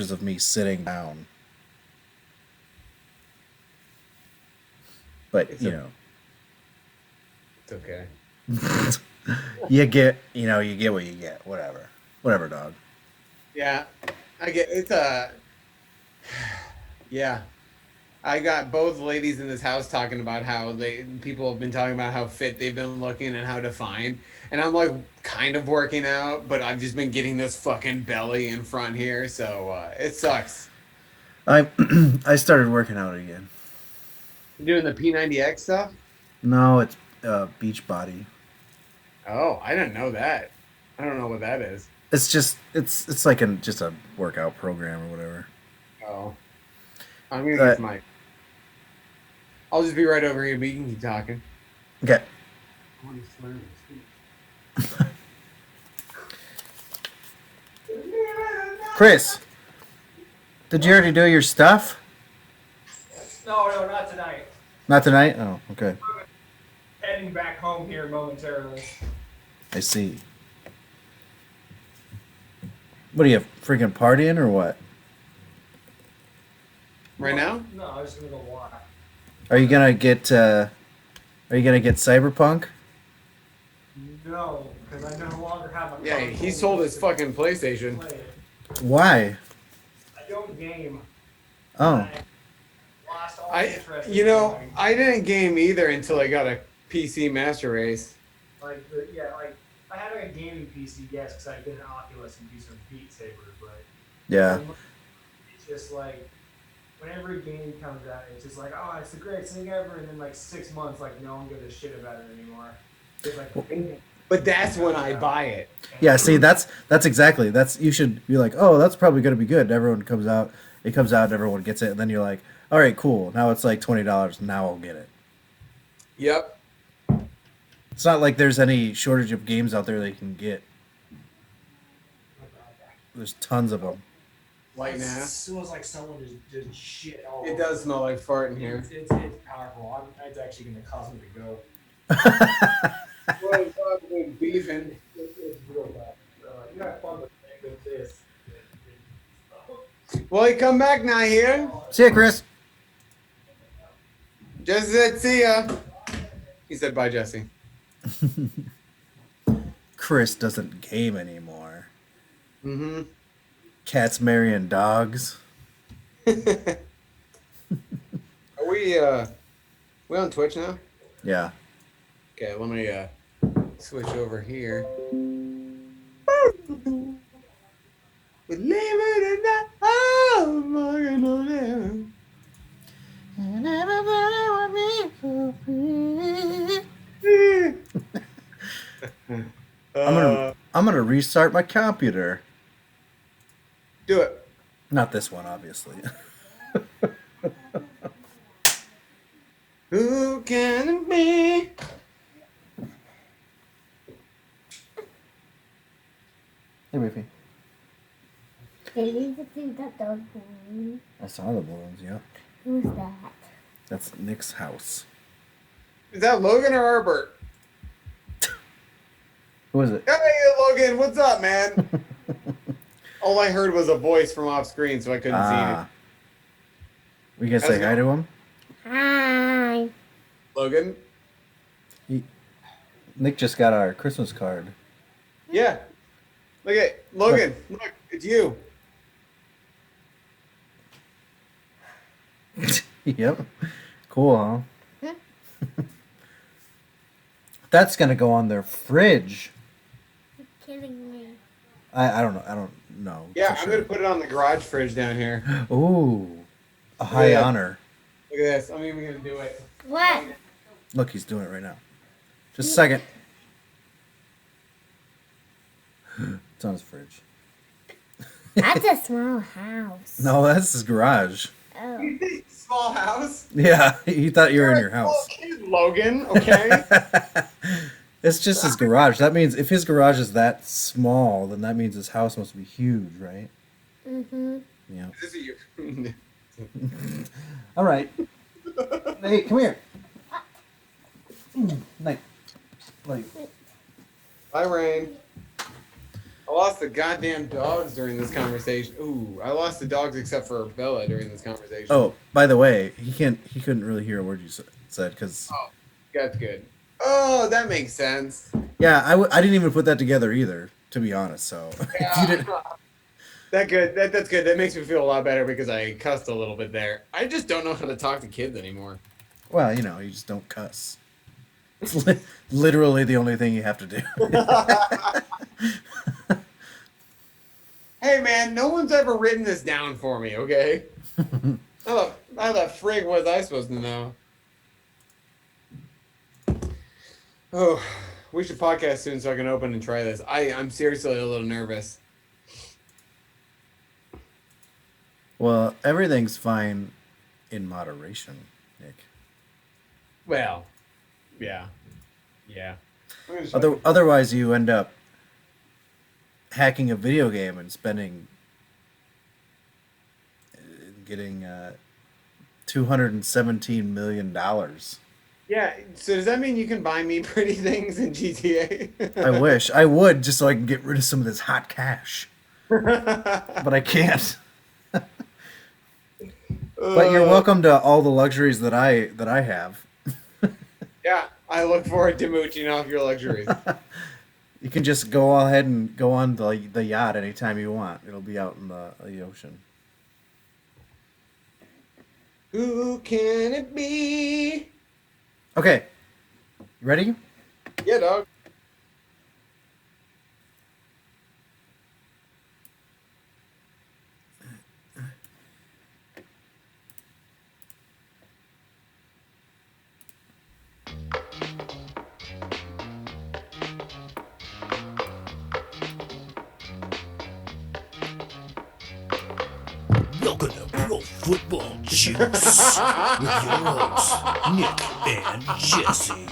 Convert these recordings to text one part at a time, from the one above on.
pictures of me sitting down. But It's okay. you get what you get. Whatever, dog. Yeah, I get it's yeah. I got both ladies in this house talking about how people have been talking about how fit they've been looking and how defined. And I'm like kind of working out, but I've just been getting this fucking belly in front here, so it sucks. I I started working out again. You doing the P90X stuff? No, it's beach body. Oh, I didn't know that. I don't know what that is. It's just it's like just a workout program or whatever. Oh, I'm gonna get Uh, to my. I'll just be right over here, but you can keep talking. okay, I want to slur my speech. Chris, did you already do your stuff? No, not tonight. Not tonight. Oh, okay. Heading back home here momentarily. I see. What are you freaking partying or what? Right now? No, I was gonna go walk. Are you gonna get Cyberpunk? No, because I no longer have a. Yeah, console he sold his to fucking PlayStation. play it. Why? I don't game. Oh, I lost all interest in gaming. I didn't game either until I got a PC Master Race. Like, I had like a gaming PC, yes, because I get an Oculus and do some Beat Saber, but yeah. it's just like whenever a game comes out, it's just like, oh, it's the greatest thing ever, and then like 6 months, like no one gives a shit about it anymore. It's like, But that's when I buy it. Yeah, see, that's exactly you should be like, oh, that's probably gonna be good. And everyone comes out, it comes out, and everyone gets it, and then you're like, all right, cool. Now it's like $20. Now I'll get it. Yep. It's not like there's any shortage of games out there that you can get. There's tons of them. Light it now. smells like someone just shit all It over. does smell like fart in here. It's powerful. It's actually going to cause me to go. Well, it's probably beefing. It's real bad. You got fun with this. Well, he come back now here. See ya, Chris. Jesse said, see ya. He said, bye, Jesse. Chris doesn't game anymore. Mm-hmm. Cats marrying dogs. Are we on Twitch now? Yeah. Okay, let me switch over here. Believe it or not, I'm fucking on them. And everybody would be so free. I'm gonna restart my computer. Do it. Not this one, obviously. Who can it be? Hey, Riffy. Did you see that dog balloon? I saw the balloons. Yeah. Who's that? That's Nick's house. Is that Logan or Herbert? Who is it? Hey, Logan, what's up, man? All I heard was a voice from off screen, so I couldn't see it. We gonna How's say it hi to going? him? Hi. Logan? Nick just got our Christmas card. Yeah. Look at Logan. Look, it's you. Yep. Cool, huh? That's gonna go on their fridge. You're kidding me. I don't know. I don't know. Yeah, for I'm sure. gonna put it on the garage fridge down here. Ooh, a high Yeah. honor. Look at this. I'm even gonna do it. What? Look, he's doing it right now. Just a second. It's on his fridge. That's a small house. No, that's his garage. Oh. Small house. Yeah, he thought you were in your You're a house. small kid, Logan. Okay. It's just his garage. That means if his garage is that small, then that means his house must be huge, right? Mm-hmm. Yeah. This is you. All right. Hey, come here. Night. Like, Bye, Rain. I lost the goddamn dogs during this conversation. Ooh, I lost the dogs except for Bella during this conversation. Oh, by the way, he couldn't really hear a word you said because Oh, that's good. Oh, that makes sense. yeah, I didn't even put that together either, to be honest. So if you didn't, That's good. That makes me feel a lot better because I cussed a little bit there. I just don't know how to talk to kids anymore. well, you just don't cuss. It's literally the only thing you have to do. Hey man, no one's ever written this down for me, okay? How the frig was I supposed to know? Oh, we should podcast soon so I can open and try this. I'm seriously a little nervous. Well, everything's fine in moderation, Nick. Well, yeah. I'm gonna try- Otherwise, you end up hacking a video game and getting $217 million. Yeah, so does that mean you can buy me pretty things in GTA? I wish I would, just so I can get rid of some of this hot cash, but I can't. But you're welcome to all the luxuries that I have. Yeah, I look forward to mooching off your luxuries. You can just go ahead and go on the yacht anytime you want. It'll be out in the ocean. Who can it be? Okay, you ready? Yeah, dog. Welcome to Pro Football Juice with your hosts, Nick and Jesse.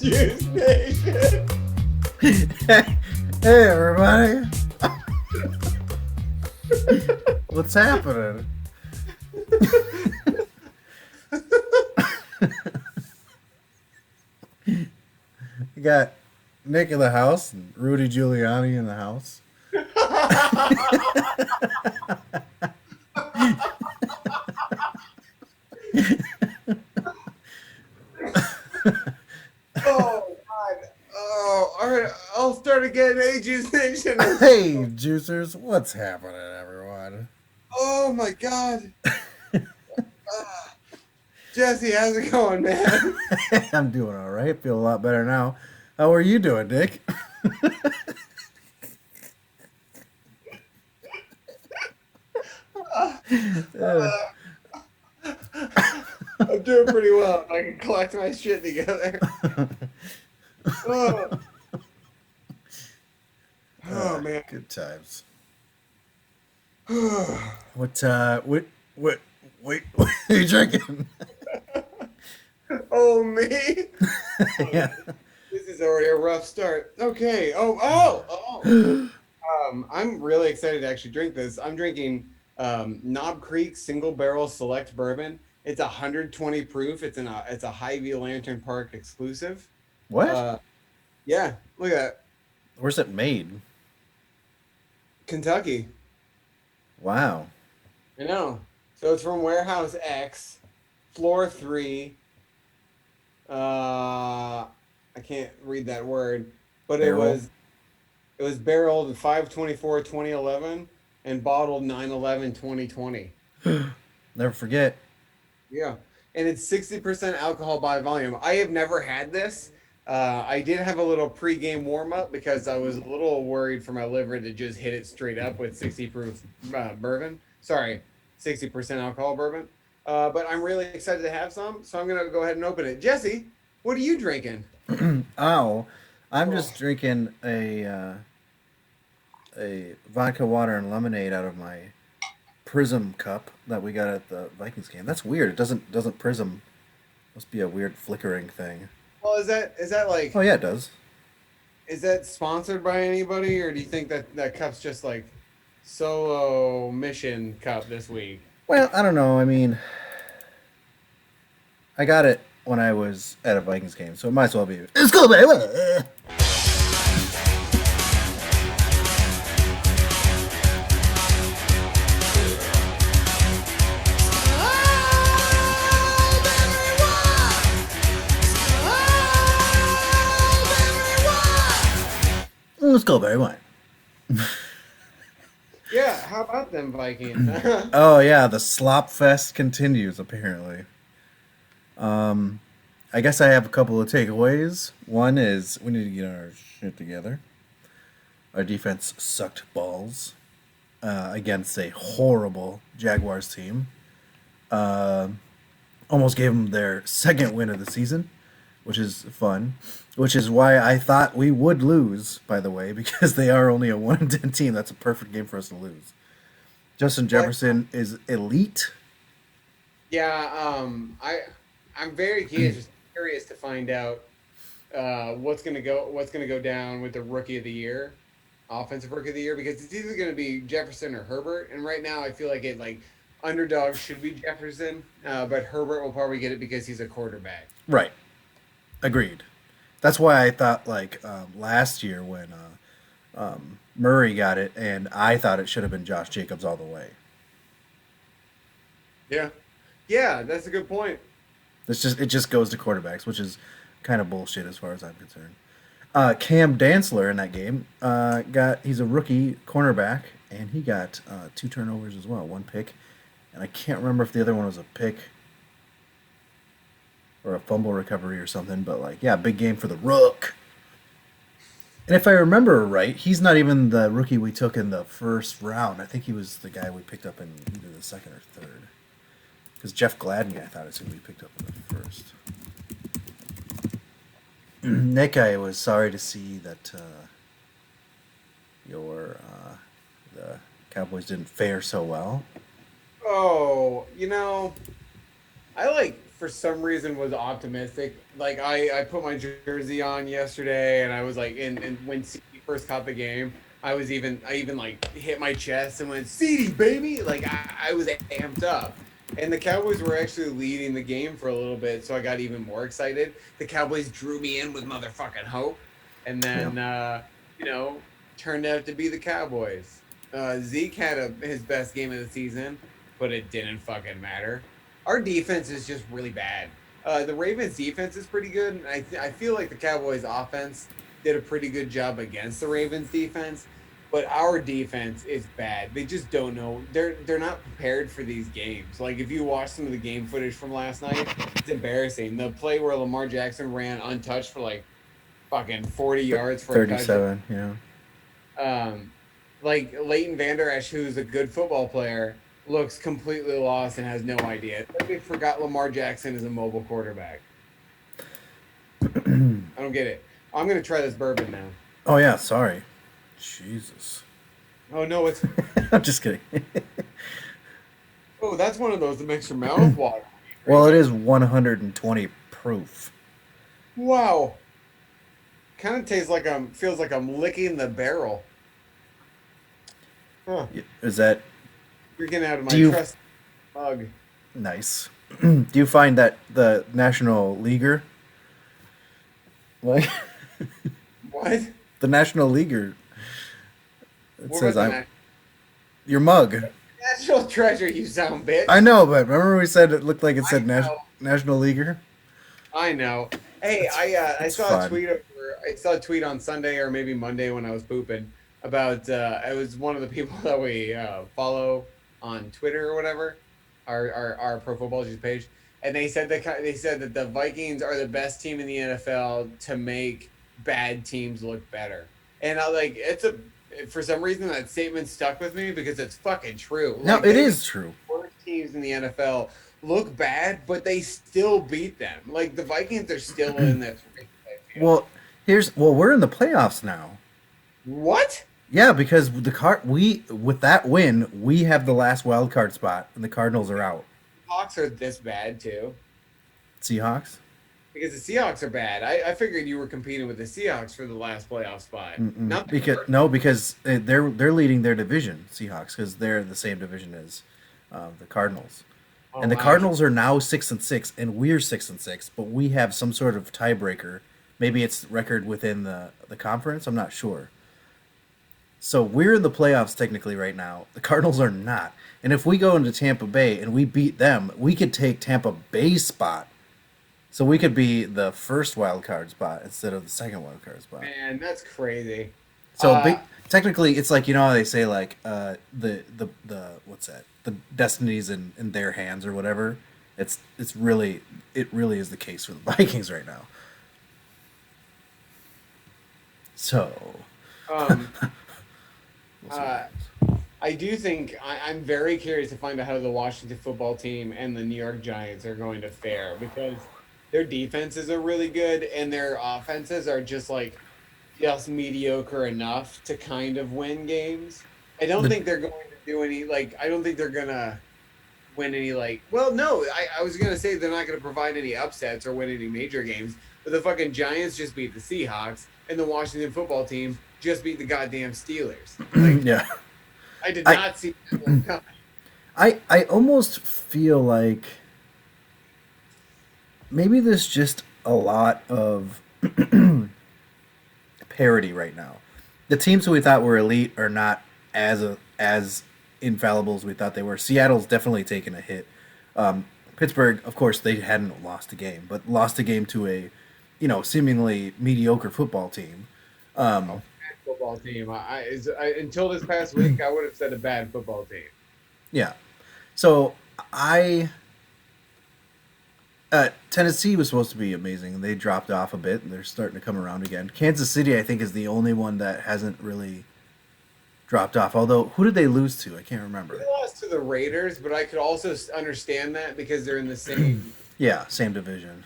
Juice Nation. Hey everybody! What's happening? You got Nick in the house and Rudy Giuliani in the house. Oh God. Oh, all right. I'll start again. Hey, Juice Nation. Hey, juicers, what's happening, everyone? Oh my God. Jesse, how's it going, man? I'm doing all right. Feel a lot better now. How are you doing, Nick? I'm doing pretty well. I can collect my shit together. Oh, oh man. Good times. What are you drinking? Oh me. Yeah. This is already a rough start. Okay. I'm really excited to actually drink this. I'm drinking Knob Creek Single Barrel Select Bourbon. It's 120 proof. It's a Hy-Vee Lantern Park exclusive. What? Yeah, look at that. Where's it made? Kentucky. Wow. I know. So it's from Warehouse X, floor 3. I can't read that word, but Barrel? it was barreled 5/24/2011 and bottled 9/11/2020. Never forget. Yeah, and it's 60% alcohol by volume. I have never had this. I did have a little pre-game warm-up because I was a little worried for my liver to just hit it straight up with 60 proof bourbon. Sorry, 60% alcohol bourbon. But I'm really excited to have some, so I'm going to go ahead and open it. Jesse, what are you drinking? Oh, I'm just drinking a vodka water and lemonade out of my Prism cup that we got at the Vikings game. That's weird. It doesn't Prism. Must be a weird flickering thing. Well, is that like, Oh yeah, it does. is that sponsored by anybody, or do you think that cup's just like solo mission cup this week? Well, I don't know. I mean, I got it when I was at a Vikings game, so it might as well be. Let's go, baby. Let's go, Barry White. Yeah, how about them Vikings? Oh yeah, the slop fest continues apparently. I guess I have a couple of takeaways. One is we need to get our shit together. Our defense sucked balls against a horrible Jaguars team. Almost gave them their second win of the season, which is fun. Which is why I thought we would lose, by the way, because they are only a 1-10 team. That's a perfect game for us to lose. Justin Jefferson is elite. Yeah, I'm very curious to find out what's gonna go down with the rookie of the year, offensive rookie of the year, because it's either gonna be Jefferson or Herbert, and right now I feel like underdog should be Jefferson, but Herbert will probably get it because he's a quarterback. Right. Agreed. That's why I thought last year when Murray got it, and I thought it should have been Josh Jacobs all the way. Yeah, that's a good point. It just goes to quarterbacks, which is kind of bullshit as far as I'm concerned. Cam Dantzler in that game he's a rookie cornerback, and he got 2 turnovers as well, 1 pick, and I can't remember if the other one was a pick or a fumble recovery or something, but big game for the Rook. And if I remember right, he's not even the rookie we took in the first round. I think he was the guy we picked up in either the second or third. Because Jeff Gladney, I thought, is who we picked up in the first. Nick, I was sorry to see that the Cowboys didn't fare so well. Oh, I for some reason was optimistic. I put my jersey on yesterday, and I was and when CD first caught the game, I even hit my chest and went, CD baby! I was amped up. And the Cowboys were actually leading the game for a little bit, so I got even more excited. The Cowboys drew me in with motherfucking hope, and then turned out to be the Cowboys. Zeke had his best game of the season, but it didn't fucking matter. Our defense is just really bad. The Ravens' defense is pretty good, and I feel like the Cowboys' offense did a pretty good job against the Ravens' defense, but our defense is bad. They just don't know. They're not prepared for these games. If you watch some of the game footage from last night, it's embarrassing. The play where Lamar Jackson ran untouched for fucking 40 yards for 37, yeah. Leighton Vander Esch, who's a good football player, looks completely lost and has no idea. They forgot Lamar Jackson is a mobile quarterback. I don't get it. I'm going to try this bourbon now. Oh, yeah, sorry. Jesus. Oh, no, it's... I'm just kidding. Oh, that's one of those that makes your mouth water. Well, it is 120 proof. Wow. Kind of tastes feels like I'm licking the barrel. Huh. Is that... Freaking out of my trust mug. Nice. Do you find that the National Leaguer... What? The National Leaguer... It says your mug. National treasure, you sound bitch. I know, but remember we said it looked like it said National Leaguer? I know. Hey, I saw a tweet a tweet on Sunday or maybe Monday when I was pooping about it was one of the people that we follow on Twitter or whatever, our Pro Football Juice page, and they said that the Vikings are the best team in the NFL to make bad teams look better. And for some reason that statement stuck with me because it's fucking true. No, it is true. Worst teams in the NFL look bad, but they still beat them. The Vikings are still in this race. Well, we're in the playoffs now. What? Yeah, because with that win, we have the last wild card spot, and the Cardinals are out. Hawks are this bad too. Seahawks? Because the Seahawks are bad. I figured you were competing with the Seahawks for the last playoff spot. Not because they're leading their division, Seahawks, because they're in the same division as the Cardinals. Oh, And the wow. Cardinals are now 6-6, and we're 6-6, but we have some sort of tiebreaker. Maybe it's record within the conference. I'm not sure. So we're in the playoffs technically right now. The Cardinals are not. And if we go into Tampa Bay and we beat them, we could take Tampa Bay's spot. So we could be the first wild card spot instead of the second wild card spot. Man, that's crazy. So Uh, technically, it's like, you know how they say like the what's that, the destinies in their hands or whatever. It's really, it really is the case for the Vikings right now. So um, we'll see what Uh, happens. I do think I'm very curious to find out how the Washington football team and the New York Giants are going to fare because their defenses are really good and their offenses are just like just mediocre enough to kind of win games. I don't think they're going to do any like I don't think they're gonna win any like well no, I was gonna say they're not gonna provide any upsets or win any major games, but the fucking Giants just beat the Seahawks and the Washington football team just beat the goddamn Steelers. Like Yeah. I did I- not see that one coming. I almost feel like maybe there's just a lot of parity right now. The teams who we thought were elite are not as infallible as we thought they were. Seattle's definitely taken a hit. Pittsburgh, of course, they hadn't lost a game, but lost a game to a, seemingly mediocre football team. Football team. Until this past week, I would have said a bad football team. Yeah. So Tennessee was supposed to be amazing, and they dropped off a bit, and they're starting to come around again. Kansas City, I think, is the only one that hasn't really dropped off. Although, who did they lose to? I can't remember. They lost to the Raiders, but I could also understand that because they're in the same. Yeah, same division.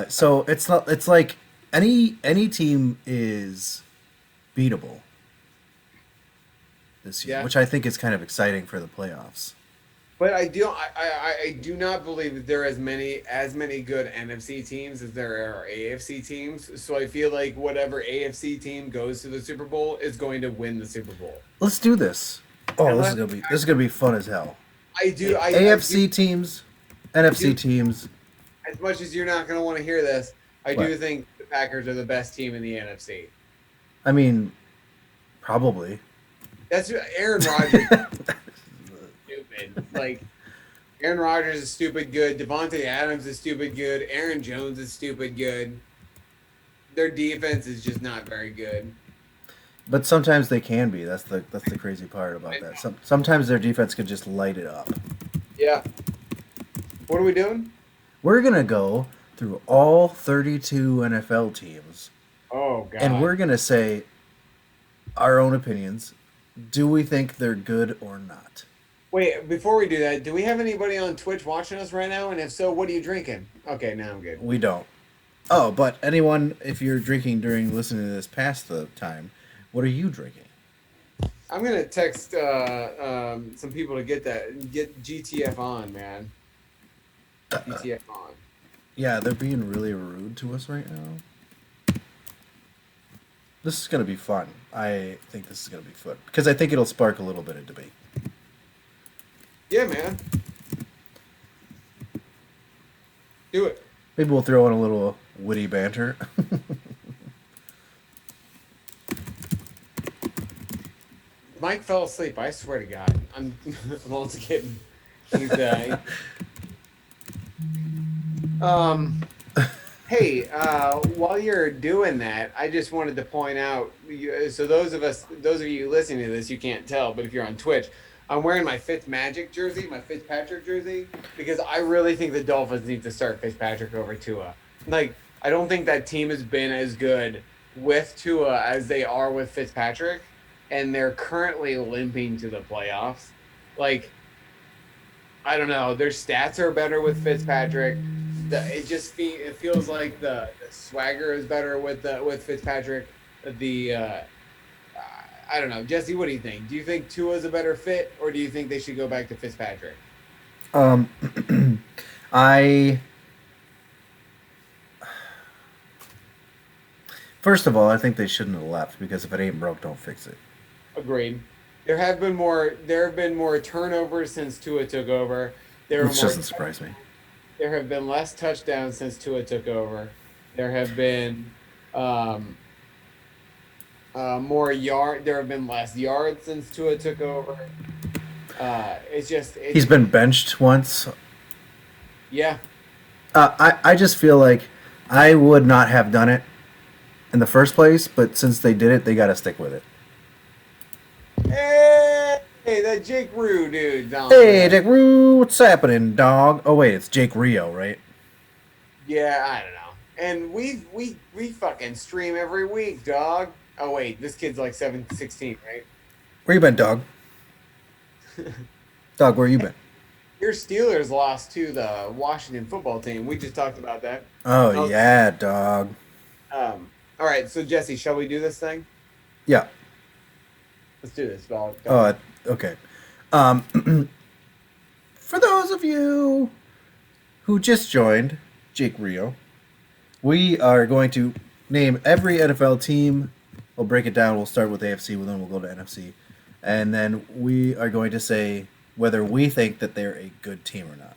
So it's not. It's like any team is beatable this year, Yeah. which I think is kind of exciting for the playoffs. But I do not believe that there are as many good NFC teams as there are AFC teams. So I feel like whatever AFC team goes to the Super Bowl is going to win the Super Bowl. Let's do this. Oh, Unless- this is gonna be fun as hell. I do. AFC teams, NFC teams. As much as you're not going to want to hear this, I do What? think the Packers are the best team in the NFC. I mean, probably. That's Aaron Rodgers. Stupid. Like Aaron Rodgers is stupid good. Devontae Adams is stupid good. Aaron Jones is stupid good. Their defense is just not very good. But sometimes they can be. That's the crazy part about that. Sometimes their defense could just light it up. Yeah. What are we doing? We're gonna go through all 32 NFL teams, Oh God. and we're gonna say our own opinions. Do we think they're good or not? Wait, before we do that, do we have anybody on Twitch watching us right now? And if so, what are you drinking? Okay, now I'm good. We don't. Oh, but anyone, if you're drinking during listening to this past the time, what are you drinking? I'm gonna text some people to get GTF on, man. GTF on. Yeah, they're being really rude to us right now. This is going to be fun. I think this is going to be fun. Because I think it'll spark a little bit of debate. Yeah, man. Do it. Maybe we'll throw in a little witty banter. Mike fell asleep. I swear to God. I'm also kidding. He's Hey, while you're doing that, I just wanted to point out. So those of you listening to this, you can't tell, but if you're on Twitch, I'm wearing my Fitzmagic jersey, my Fitzpatrick jersey, because I really think the Dolphins need to start Fitzpatrick over Tua. Like, I don't think that team has been as good with Tua as they are with Fitzpatrick, and they're currently limping to the playoffs. Like, I don't know. Their stats are better with Fitzpatrick. It feels like the swagger is better with Fitzpatrick. I don't know, Jesse. What do you think? Do you think Tua's a better fit, or do you think they should go back to Fitzpatrick? First of all, I think they shouldn't have left because if it ain't broke, don't fix it. Agreed. There have been more turnovers since Tua took over. There are Which more. doesn't surprise me. There have been less touchdowns since Tua took over. There have been um, more yard. There have been less yards since Tua took over. It's just He's been benched once. yeah. I just feel like I would not have done it in the first place, but since they did it, they got to stick with it. Hey, that Jake Rue dude. Hey, Jake Rue, what's happening, dog? Oh wait, it's Jake Rio, right? Yeah, I don't know. And we fucking stream every week, dog. Oh wait, this kid's like 16, right? Where you been, dog? Dog, where you been? Your Steelers lost to the Washington football team. We just talked about that. Oh yeah, dog. All right, so Jesse, shall we do this thing? Yeah. Let's do this, dog. Oh, okay. For those of you who just joined, Jake Rio, we are going to name every NFL team. We'll break it down. We'll start with AFC, then we'll go to NFC. And then we are going to say whether we think that they're a good team or not,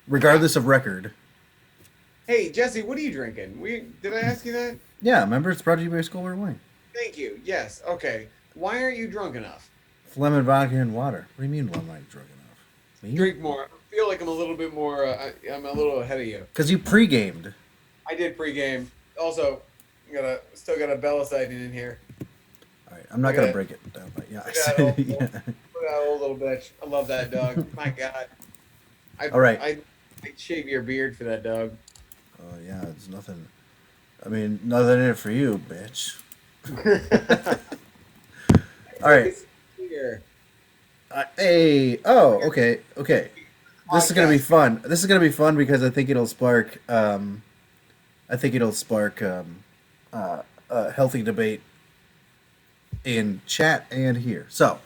regardless of record. Hey, Jesse, what are you drinking? Did I ask you that? Yeah, remember it's brought to you by Schoolware Wine. Thank you. Yes. Okay. Why aren't you drunk enough? Lemon vodka and water. What do you mean, why am I drunk enough? Me? Drink more. I feel like I'm a little bit more. I'm a little ahead of you. Because you pre-gamed. I did pregame. Also, still got a Bella sighting in here. All right, I'm not going to break it down, but yeah. Yeah. Look at that old little bitch. I love that dog. My God. All right. I'd shave your beard for that dog. Oh, yeah, it's nothing. I mean, nothing in it for you, bitch. All right. Here. Hey. Oh, okay. Okay. This is gonna be fun. This is gonna be fun because I think it'll spark. I think it'll spark a healthy debate in chat and here. So,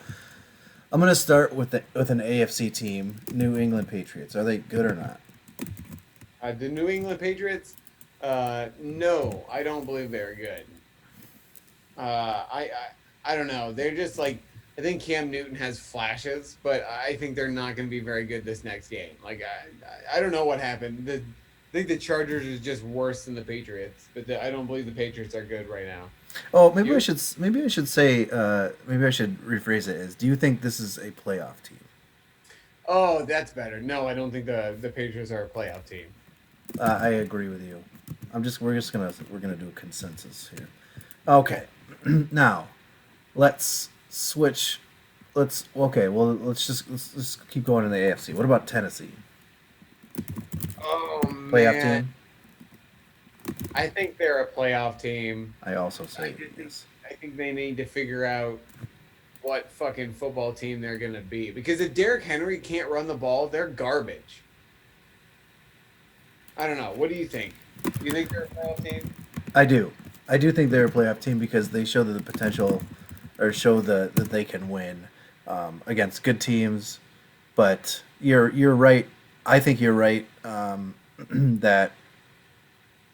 I'm gonna start with an AFC team, New England Patriots. Are they good or not? The New England Patriots? No, I don't believe they're good. I don't know. They're just like, I think Cam Newton has flashes, but I think they're not going to be very good this next game. Like, I don't know what happened. I think the Chargers is just worse than the Patriots, but I don't believe the Patriots are good right now. Oh, maybe I should say maybe I should rephrase it as, do you think this is a playoff team? Oh, that's better. No, I don't think the Patriots are a playoff team. I agree with you. We're gonna do a consensus here. Okay, now let's switch. Let's just keep going in the AFC. What about Tennessee? Oh Playoff man, team? I think they're a playoff team. I also say yes. I think they need to figure out what fucking football team they're gonna be, because if Derrick Henry can't run the ball, they're garbage. I don't know. What do you think? Do you think they're a playoff team? I do. I do think they're a playoff team because they show the potential, or show that they can win against good teams. But you're right. I think you're right that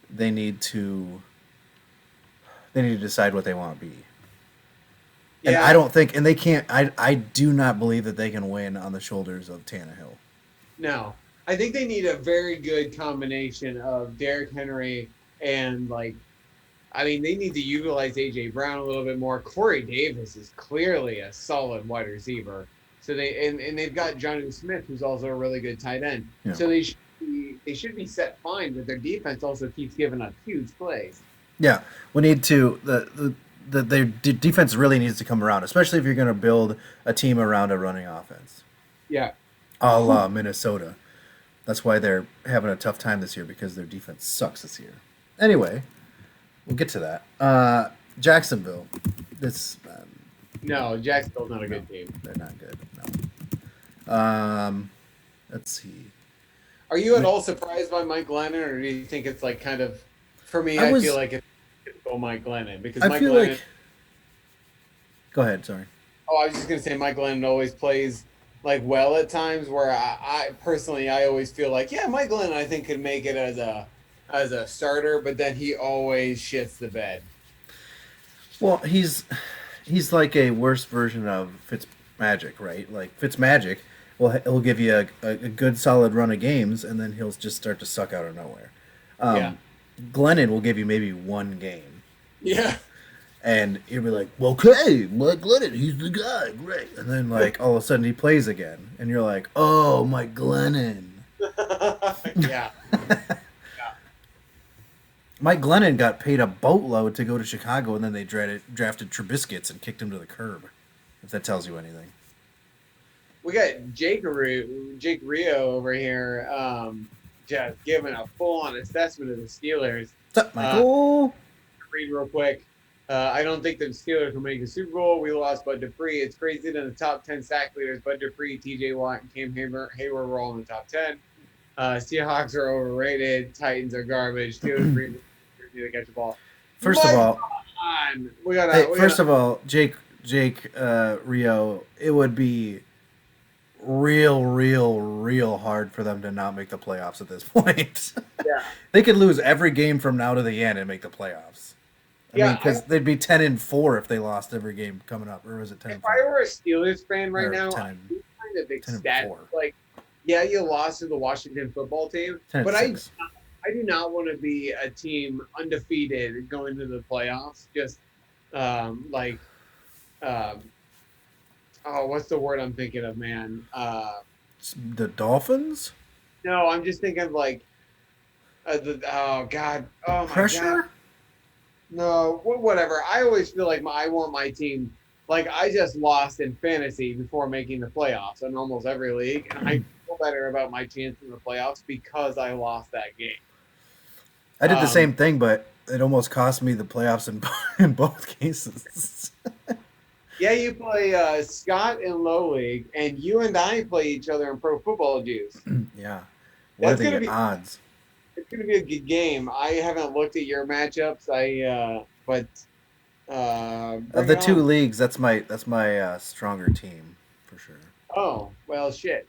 they need to decide what they want to be. And Yeah. I don't think, and they can't. I do not believe that they can win on the shoulders of Tannehill. No. I think they need a very good combination of Derrick Henry and, like, I mean, they need to utilize A.J. Brown a little bit more. Corey Davis is clearly a solid wide receiver. So they've got Jonnu Smith, who's also a really good tight end. Yeah. So they should be set fine, but their defense also keeps giving up huge plays. Yeah, we need to their defense really needs to come around, especially if you're going to build a team around a running offense, Yeah. a la Minnesota. That's why they're having a tough time this year, because their defense sucks this year. Anyway, we'll get to that. Jacksonville, No, Jacksonville's not a good team. they're not good. No. Let's see. Are you at all surprised by Mike Glennon, or do you think it's like kind of, for me, I feel like it's typical Mike Glennon, because Mike Glennon. Go ahead. Sorry. Oh, I was just gonna say Mike Glennon always plays like well at times, where I personally always feel like, yeah, Mike Glennon I think could make it as a starter, but then he always shits the bed. Well, he's like a worse version of Fitzmagic, right? Like Fitzmagic, Well, he'll give you a good solid run of games, and then he'll just start to suck out of nowhere. Yeah. Glennon will give you maybe one game, Yeah. and you'll be like, well, okay, Mike Glennon, he's the guy, great. And then, like, all of a sudden he plays again, and you're like, oh, Mike Glennon. Yeah. Mike Glennon got paid a boatload to go to Chicago, and then they drafted Trubiscuits and kicked him to the curb, if that tells you anything. We got Jake Rio over here, just giving a full-on assessment of the Steelers. What's up, Michael? Read real quick. I don't think the Steelers will make the Super Bowl. We lost Bud Dupree. It's crazy that in the top 10 sack leaders, Bud Dupree, T.J. Watt, and Cam Hayward were all in the top 10. Seahawks are overrated. Titans are garbage. Steelers need to catch the ball. First of all, Jake Rio, it would be real hard for them to not make the playoffs at this point. Yeah. They could lose every game from now to the end and make the playoffs. I mean, because they'd be 10-4 if they lost every game coming up, or was it 10? If I were a Steelers fan right now, 10 I'd be kind of ecstatic. 10-4. Like, yeah, you lost to the Washington football team, but I do not want to be a team undefeated going to the playoffs. Just what's the word I'm thinking of, man? The Dolphins? No, I'm just thinking of like oh my Pressure? God. No, whatever. I always feel like I want my team. Like, I just lost in fantasy before making the playoffs in almost every league, and I feel better about my chance in the playoffs because I lost that game. I did the same thing, but it almost cost me the playoffs in both cases. Yeah, you play Scott in low league, and you and I play each other in pro football juice. Yeah. What are the odds? It's going to be a good game. I haven't looked at your matchups. Of the two leagues, that's my stronger team for sure. Oh, well, shit.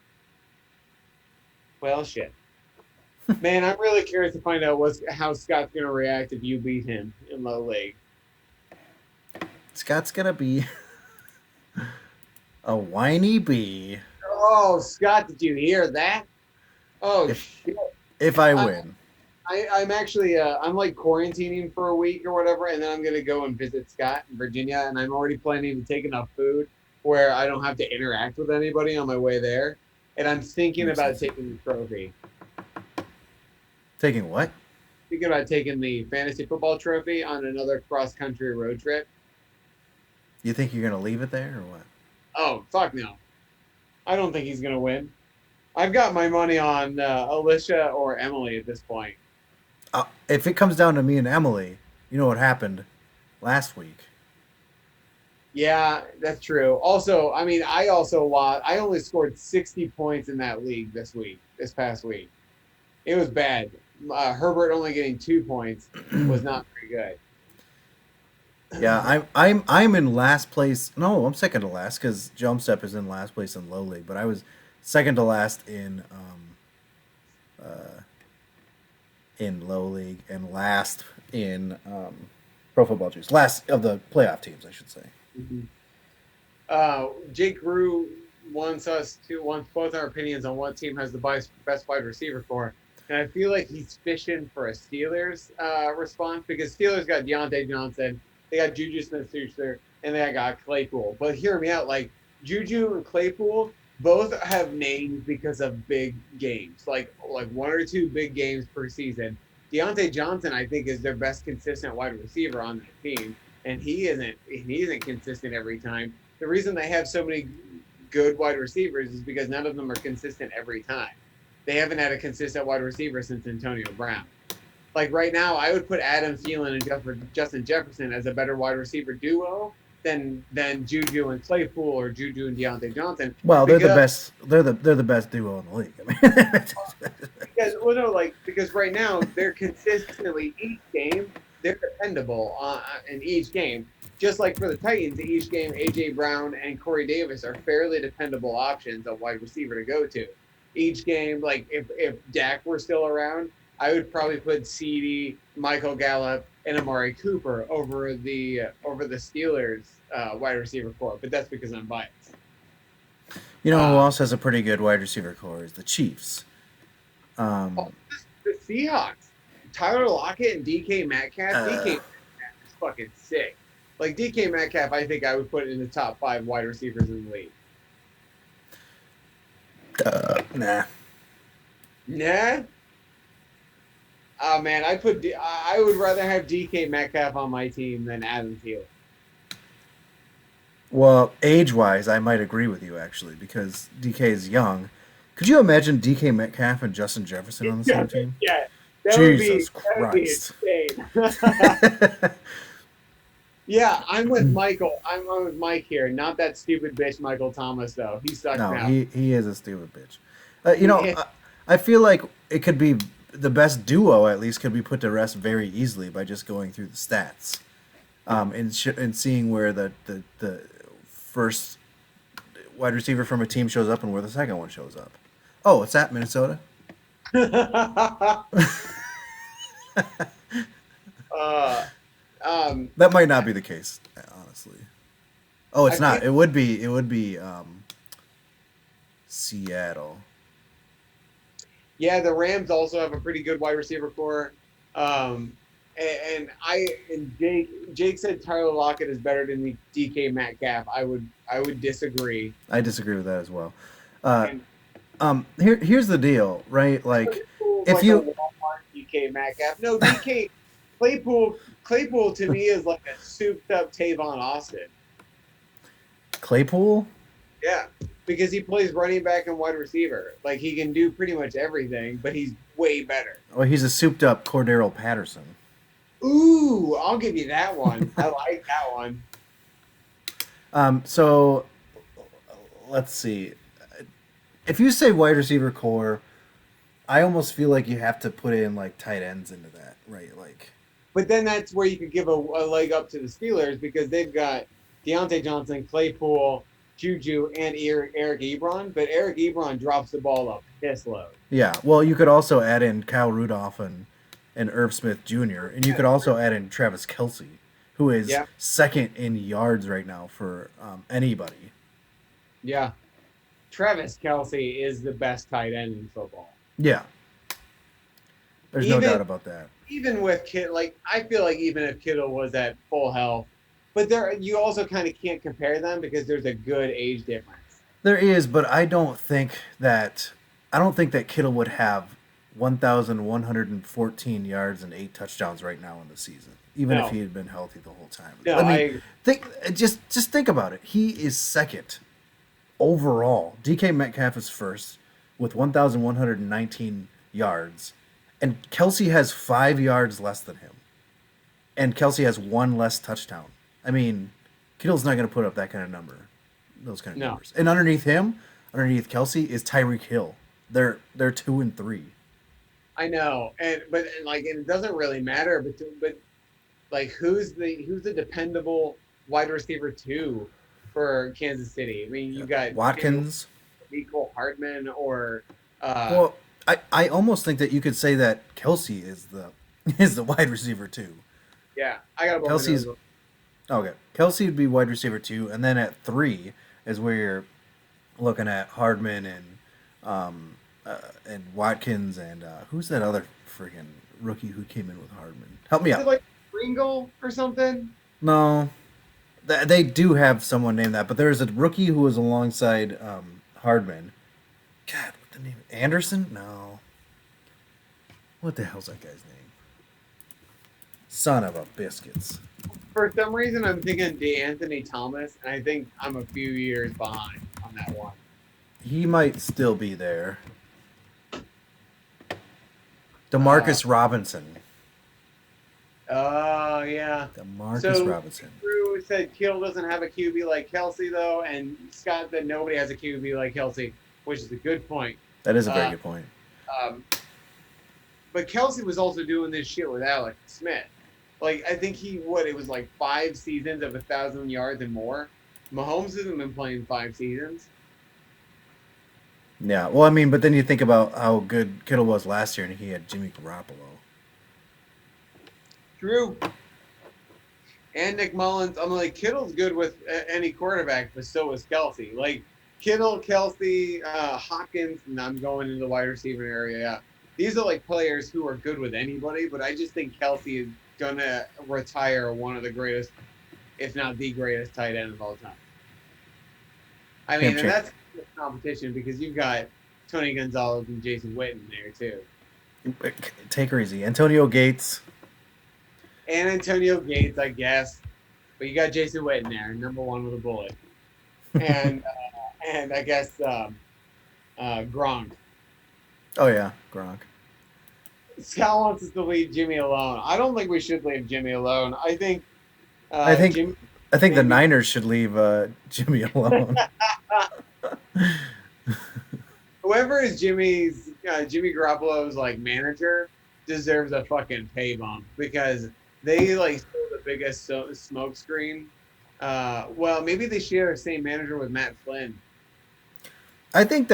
Man, I'm really curious to find out how Scott's going to react if you beat him in low league. Scott's going to be a whiny bee. Oh, Scott, did you hear that? Oh, shit. If I win. I'm actually I'm like quarantining for a week or whatever, and then I'm gonna go and visit Scott in Virginia, and I'm already planning to take enough food where I don't have to interact with anybody on my way there. And I'm thinking about taking the trophy. Taking what? Thinking about taking the fantasy football trophy on another cross country road trip. You think you're gonna leave it there or what? Oh, fuck no. I don't think he's gonna win. I've got my money on Alicia or Emily at this point. If it comes down to me and Emily, you know what happened last week. Yeah, that's true. Also, I mean, I also lost. I only scored 60 points in that league this past week. It was bad. Herbert only getting 2 points was not very good. Yeah, I'm in last place. No, I'm second to last because Jump Step is in last place in low league, but I was second to last in low league and last in pro football juice. Last of the playoff teams, I should say. Mm-hmm. Jake Grew wants both our opinions on what team has the best wide receiver core, and I feel like he's fishing for a Steelers response because Steelers got Deontay Johnson, they got Juju Smith-Schuster, and they got Claypool. But hear me out, like Juju and Claypool both have names because of big games, like 1 or 2 big games per season. Deontay Johnson, I think, is their best consistent wide receiver on that team, and he isn't consistent every time. The reason they have so many good wide receivers is because none of them are consistent every time. They haven't had a consistent wide receiver since Antonio Brown. Like right now, I would put Adam Thielen and Justin Jefferson as a better wide receiver duo than Juju and Claypool or Juju and Deontay Johnson. Well, they're the best. They're the best duo in the league. I mean, because right now they're consistently each game they're dependable in each game. Just like for the Titans, each game AJ Brown and Corey Davis are fairly dependable options of wide receiver to go to. Each game, like if Dak were still around, I would probably put CeeDee, Michael Gallup, and Amari Cooper over the Steelers wide receiver core, but that's because I'm biased. You know who else has a pretty good wide receiver core is the Chiefs. The Seahawks, Tyler Lockett and DK Metcalf. DK Uh, Metcalf is fucking sick. Like DK Metcalf, I think I would put in the top 5 wide receivers in the league. nah. Nah. Oh man, I would rather have DK Metcalf on my team than Adam Thielen. Well, age-wise, I might agree with you actually because DK is young. Could you imagine DK Metcalf and Justin Jefferson on the same team? Yeah, Jesus that would be Christ. insane. Yeah, I'm with Michael. I'm with Mike here. Not that stupid bitch Michael Thomas though. He sucks No, now. he is a stupid bitch. You know, I feel like it could be the best duo. At least could be put to rest very easily by just going through the stats, and seeing where the first wide receiver from a team shows up and where the second one shows up. Oh, it's at Minnesota. That might not be the case, honestly. Oh, it's I not. think- It would be Seattle. Yeah, the Rams also have a pretty good wide receiver core. And Jake said Tyler Lockett is better than the DK Metcalf. I would disagree. I disagree with that as well. And Here's the deal, right? Like, if like you- a Walmart DK Metcalf, no DK Claypool to me is like a souped up Tavon Austin. Claypool, Yeah, because he plays running back and wide receiver. Like he can do pretty much everything, but he's way better. well, he's a souped up Cordero Patterson. Ooh, I'll give you that one. I like that one. So let's see. If you say wide receiver core, I almost feel like you have to put in like tight ends into that, right? Like, But then that's where you could give a leg up to the Steelers because they've got Deontay Johnson, Claypool, Juju, and Eric Ebron. But Eric Ebron drops the ball a piss load. yeah. Well, you could also add in Kyle Rudolph and Irv Smith Jr. And you could also add in Travis Kelce, who is Yeah. second in yards right now for anybody. Yeah. Travis Kelce is the best tight end in football. Yeah. There's no Even- doubt about that. Even with I feel like even if Kittle was at full health, but you also kind of can't compare them because there's a good age difference. There is, but I don't think that Kittle would have 1,114 yards and 8 touchdowns right now in the season, even No. if he had been healthy the whole time. No, Just think about it. He is second overall. DK Metcalf is first with 1,119 yards, and Kelce has 5 yards less than him, and Kelce has 1 less touchdown. I mean, Kittle's not going to put up that kind of number, those kind of No. numbers. And underneath Kelce is Tyreek Hill. They're 2 and 3. I know, and it doesn't really matter, but like who's the dependable wide receiver 2 for Kansas City? I mean, you got Watkins. Mecole Hardman, or Well, I almost think that you could say that Kelce is the wide receiver 2. yeah, I got Kelsey's- Okay, Kelce would be wide receiver 2, and then at 3 is where you're looking at Hardman and Watkins and who's that other freaking rookie who came in with Hardman? Help me Is it out. like Pringle or something? No, they do have someone named that, but there's a rookie who was alongside Hardman. God, what the name? Anderson? No. What the hell's that guy's name? Son of a biscuits. For some reason, I'm thinking DeAnthony Thomas, and I think I'm a few years behind on that one. He might still be there. Demarcus Robinson. Oh yeah. Demarcus So- Robinson. Drew said Kittle doesn't have a QB like Kelsey though, and Scott said nobody has a QB like Kelsey, which is a good point. That is a very good point. But Kelsey was also doing this shit with Alex Smith. Like I think it was like 5 seasons of 1,000 yards and more. Mahomes hasn't been playing 5 seasons. Yeah. Well, I mean, but then you think about how good Kittle was last year, and he had Jimmy Garoppolo. Drew. And Nick Mullins. I'm like, Kittle's good with any quarterback, but so is Kelsey. Like, Kittle, Kelsey, Hopkins, and I'm going into the wide receiver area. Yeah. These are like players who are good with anybody, but I just think Kelsey is gonna retire one of the greatest, if not the greatest, tight end of all time. I mean, and that's competition because you've got Tony Gonzalez and Jason Witten there too. Take her easy. Antonio Gates. And Antonio Gates, I guess. But you got Jason Witten there, number one with a bullet. And I guess Gronk. Oh yeah, Gronk. Scott wants us to leave Jimmy alone. I don't think we should leave Jimmy alone. I think the Niners should leave Jimmy alone. Whoever is Jimmy Garoppolo's like manager deserves a fucking pay bump because they like stole the biggest smoke screen. Well, maybe they share the same manager with Matt Flynn. I think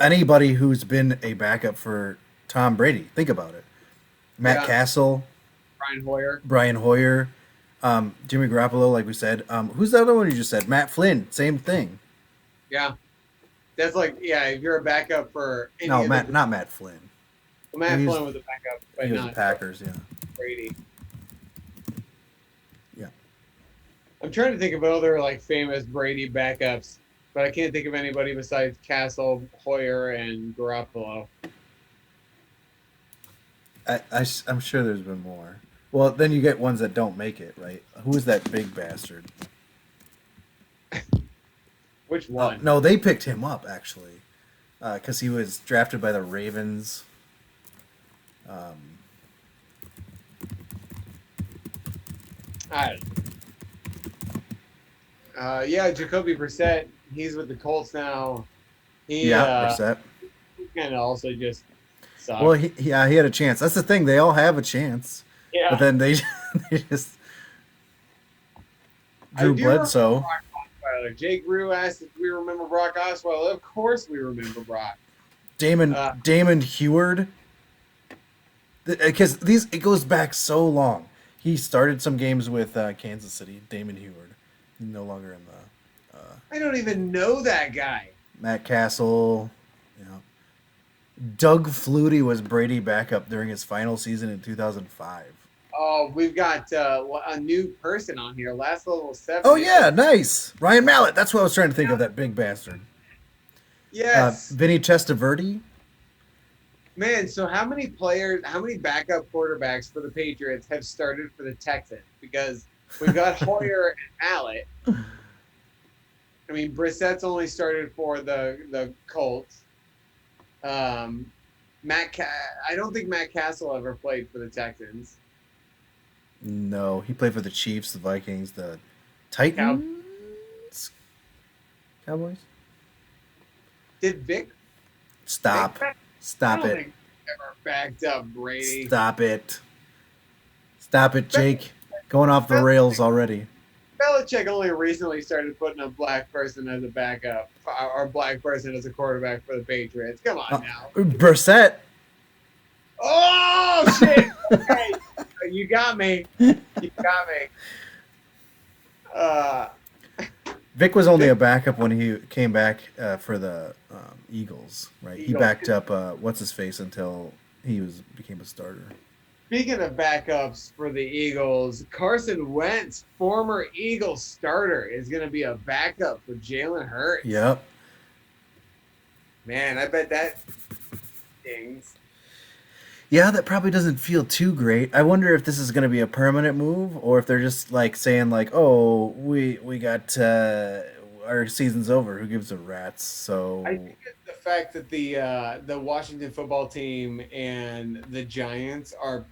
anybody who's been a backup for Tom Brady, think about it. Matt Castle, Brian Hoyer, Jimmy Garoppolo, like we said. Who's the other one you just said? Matt Flynn, same thing. Yeah. That's like, if you're a backup for not Matt Flynn. Well, Matt Flynn was a backup, but he was not the Packers, yeah. Brady. Yeah. I'm trying to think of other like famous Brady backups, but I can't think of anybody besides Castle, Hoyer, and Garoppolo. I'm sure there's been more. Well, then you get ones that don't make it, right? Who is that big bastard? Which one? No, they picked him up, actually, because he was drafted by the Ravens. Jacoby Brissett. He's with the Colts now. Brissett. He kind of also just sucked. Well, he had a chance. That's the thing. They all have a chance. Yeah. But then they just Drew Bledsoe. Jake Rue asked if we remember Brock Osweiler. Of course we remember Brock. Damon Heward. Because it goes back so long. He started some games with Kansas City. Damon Heward, no longer in the. I don't even know that guy. Matt Castle, Doug Flutie was Brady backup during his final season in 2005. Oh, we've got a new person on here. Last level 7. Oh yeah, nice. Ryan Mallett. That's what I was trying to think of. That big bastard. Yes. Vinny Testaverde. Man, so how many backup quarterbacks for the Patriots have started for the Texans? Because we've got Hoyer and Mallett. I mean, Brissett's only started for the Colts. I don't think Matt Castle ever played for the Texans. No, he played for the Chiefs, the Vikings, the Titans, Cowboys. Did Vic? Stop I it. don't think he ever backed up Brady. Stop it, Jake. Going off the rails already. Belichick only recently started putting a black person as a backup, or a black person as a quarterback for the Patriots. Come on now. Brissett. Oh, shit. Okay. You got me. Vic was only a backup when he came back for the Eagles, right? He backed up what's-his-face until he became a starter. Speaking of backups for the Eagles, Carson Wentz, former Eagles starter, is going to be a backup for Jalen Hurts. Yep. Man, I bet that stings. Yeah, that probably doesn't feel too great. I wonder if this is going to be a permanent move or if they're just like saying like, "Oh, we got our season's over. Who gives a rat's?" So I think it's the fact that the Washington football team and the Giants are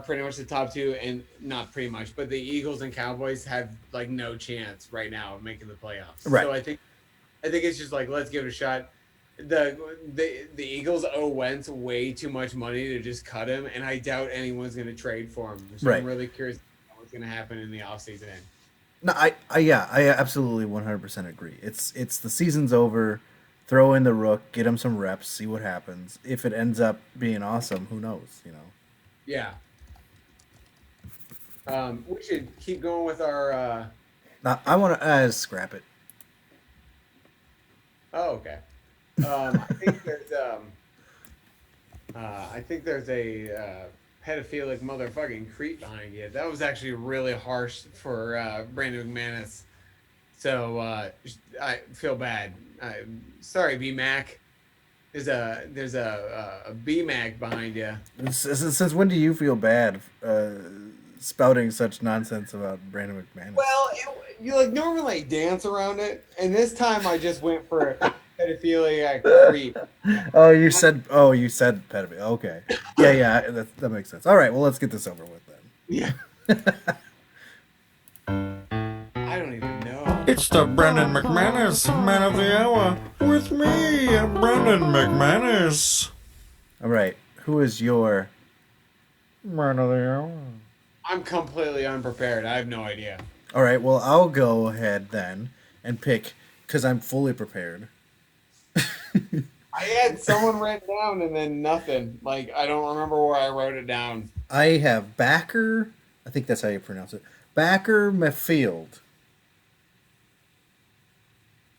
pretty much the top two, and not pretty much, but the Eagles and Cowboys have like no chance right now of making the playoffs. Right. So I think it's just like, let's give it a shot. The Eagles owe Wentz way too much money to just cut him, and I doubt anyone's going to trade for him. So right. I'm really curious what's going to happen in the offseason. No, I absolutely 100% agree. It's the season's over. Throw in the Rook, get him some reps, see what happens. If it ends up being awesome, who knows? Yeah. We should keep going with our. I want to scrap it. Oh, okay. I think there's a pedophilic motherfucking creep behind you. That was actually really harsh for Brandon McManus. So I feel bad. Sorry, B Mac. There's a B Mac behind you. Since when do you feel bad spouting such nonsense about Brandon McManus? Well, you like normally dance around it, and this time I just went for pedophilia creep. You said pedophile. Okay. Yeah, that makes sense. All right, well, let's get this over with Yeah, then. I don't even know. It's the Brendan McManus Man of the Hour with me, Brendan McManus. All right, who is your man of the hour? I'm completely unprepared. I have no idea. All right, well, I'll go ahead then and pick because I'm fully prepared. I had someone written down and then nothing. Like I don't remember where I wrote it down. I have Backer. I think that's how you pronounce it. Backer Mayfield.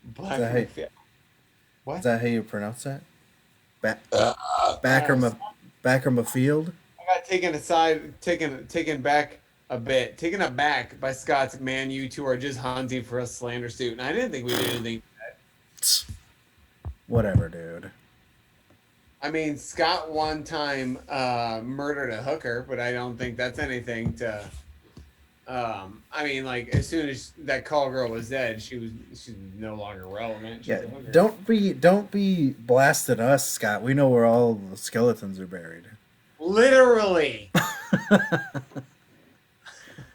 Black that hey- Mayfield. What? Is that how you pronounce that? Backer Mayfield. I got taken back a bit, taken aback by Scott's man. You two are just hunting for a slander suit, and I didn't think we did anything. Whatever, dude. I mean, Scott one time murdered a hooker, but I don't think that's anything to. I mean, like as soon as that call girl was dead, she's no longer relevant. She's Yeah, a hooker. don't be blasting us, Scott. We know where all the skeletons are buried. Literally.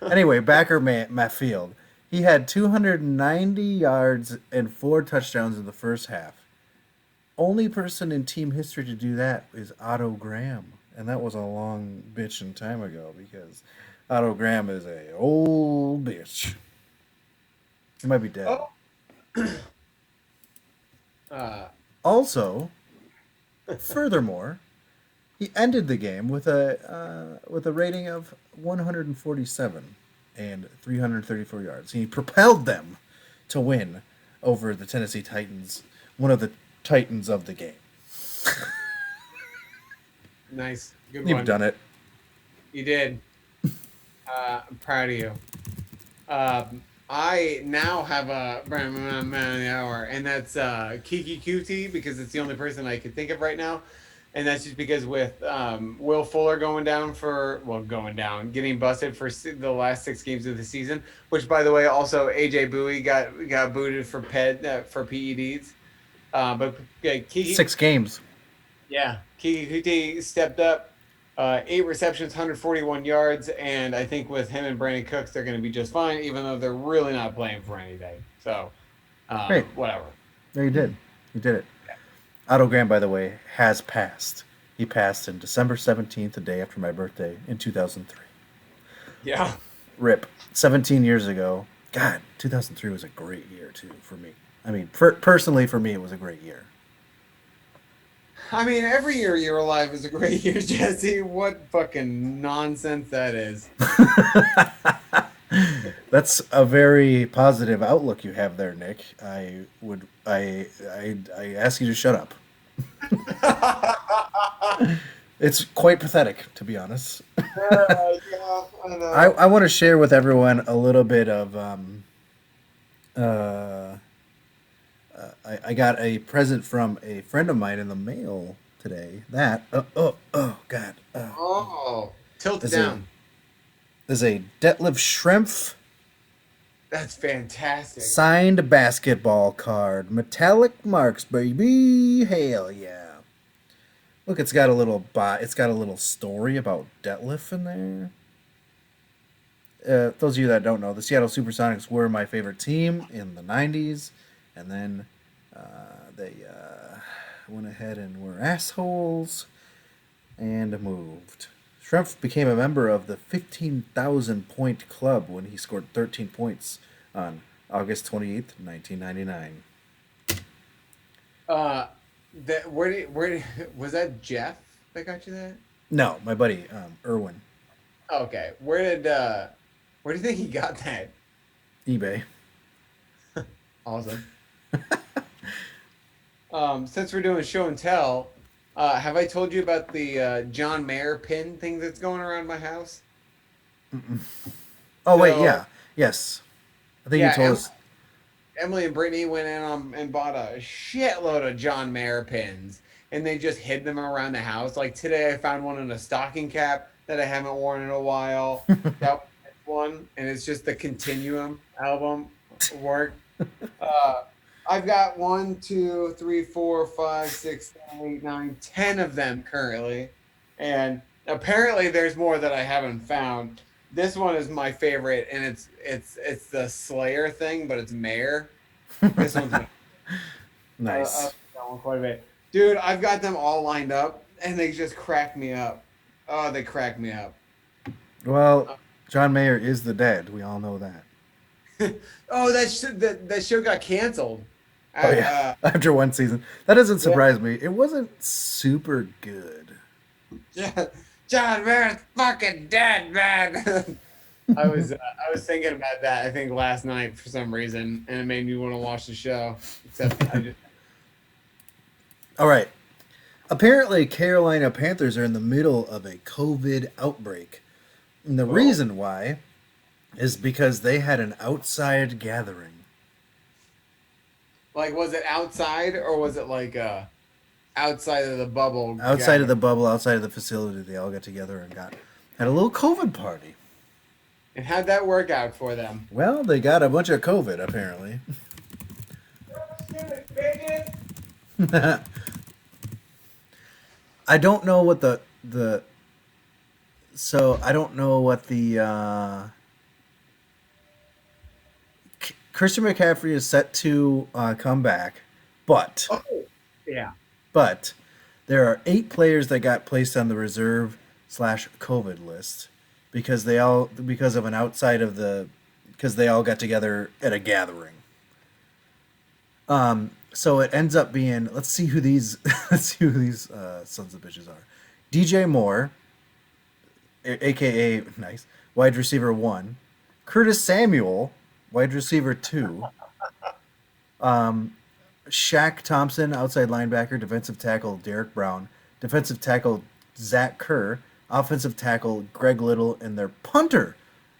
Anyway, Backer Mayfield. He had 290 yards and 4 touchdowns in the first half. Only person in team history to do that is Otto Graham, and that was a long bitchin' time ago because Otto Graham is a old bitch. He might be dead. Oh. Also, furthermore, he ended the game with a rating of 147 and 334 yards. He propelled them to win over the Tennessee Titans, one of the Titans of the game. Nice. Good You've one. done it. You did. I'm proud of you. I now have a man of the hour, and that's Kiki Kuti because it's the only person I could think of right now. And that's just because with Will Fuller getting busted for the last 6 games of the season, which by the way, also AJ Bowie got booted for PEDs. But Kiki, 6 games. yeah, Kiki Kuti stepped up, 8 receptions, 141 yards, and I think with him and Brandon Cooks, they're going to be just fine, even though they're really not playing for anything. So, Great. whatever. No, you did. You did it. Otto Graham, by the way, has passed. He passed on December 17th, the day after my birthday, in 2003. Yeah. RIP. 17 years ago. God, 2003 was a great year, too, for me. I mean, personally, for me, it was a great year. I mean, every year you're alive is a great year, Jesse. What fucking nonsense that is. That's a very positive outlook you have there, Nick. I ask you to shut up. It's quite pathetic, to be honest. Yeah, I know. I want to share with everyone a little bit of I got a present from a friend of mine in the mail today. That God. Tilt it Is it- down. There's a Detlef Schrempf That's fantastic. signed basketball card. Metallic marks, baby. Hell yeah. Look, it's got a little story about Detlef in there. Those of you that don't know, the Seattle Supersonics were my favorite team in the 90s. And then they went ahead and were assholes and moved. Schrempf became a member of the 15,000 point club when he scored 13 points on August 28th, 1999. Where was that Jeff that got you that? No, my buddy, Erwin. Okay. Where do you think he got that? eBay. Awesome. Since we're doing show and tell, have I told you about the John Mayer pin thing that's going around my house? Oh wait, So, yeah, yes. I think you yeah, told us. Emily and Brittany went in and bought a shitload of John Mayer pins, and they just hid them around the house. Like today, I found one in a stocking cap that I haven't worn in a while. That one, and it's just the Continuum album work. Uh, I've got 1, 2, 3, 4, 5, 6, 7, 8, 9, 10 of them currently, and apparently there's more that I haven't found. This one is my favorite, and it's the Slayer thing, but it's Mayer. This one's my, Nice. that one quite a bit, dude. I've got them all lined up, and they just crack me up. Oh, they crack me up. Well, John Mayer is the dead. We all know that. Oh, that show got canceled. Oh yeah, after one season, that doesn't surprise me. It wasn't super good. Yeah, John Mayer's fucking dead, man. I was thinking about that. I think last night for some reason, and it made me want to watch the show. Except I just All right. Apparently, Carolina Panthers are in the middle of a COVID outbreak, and the reason why is because they had an outside gathering. like, was it outside or was it like outside of the bubble? Outside of the bubble, outside of the facility, they all got together and had a little COVID party. And how'd that work out for them? Well, they got a bunch of COVID apparently. I don't know what the so I don't know what the Christian McCaffrey is set to come back, but Yeah. but there are 8 players that got placed on the reserve / COVID list because they all because of an outside of the because they all got together at a gathering. So it ends up being let's see who these sons of bitches are. DJ Moore, aka nice wide receiver 1, Curtis Samuel, wide receiver 2, Shaq Thompson, outside linebacker, defensive tackle Derek Brown, defensive tackle Zach Kerr, offensive tackle Greg Little, and their punter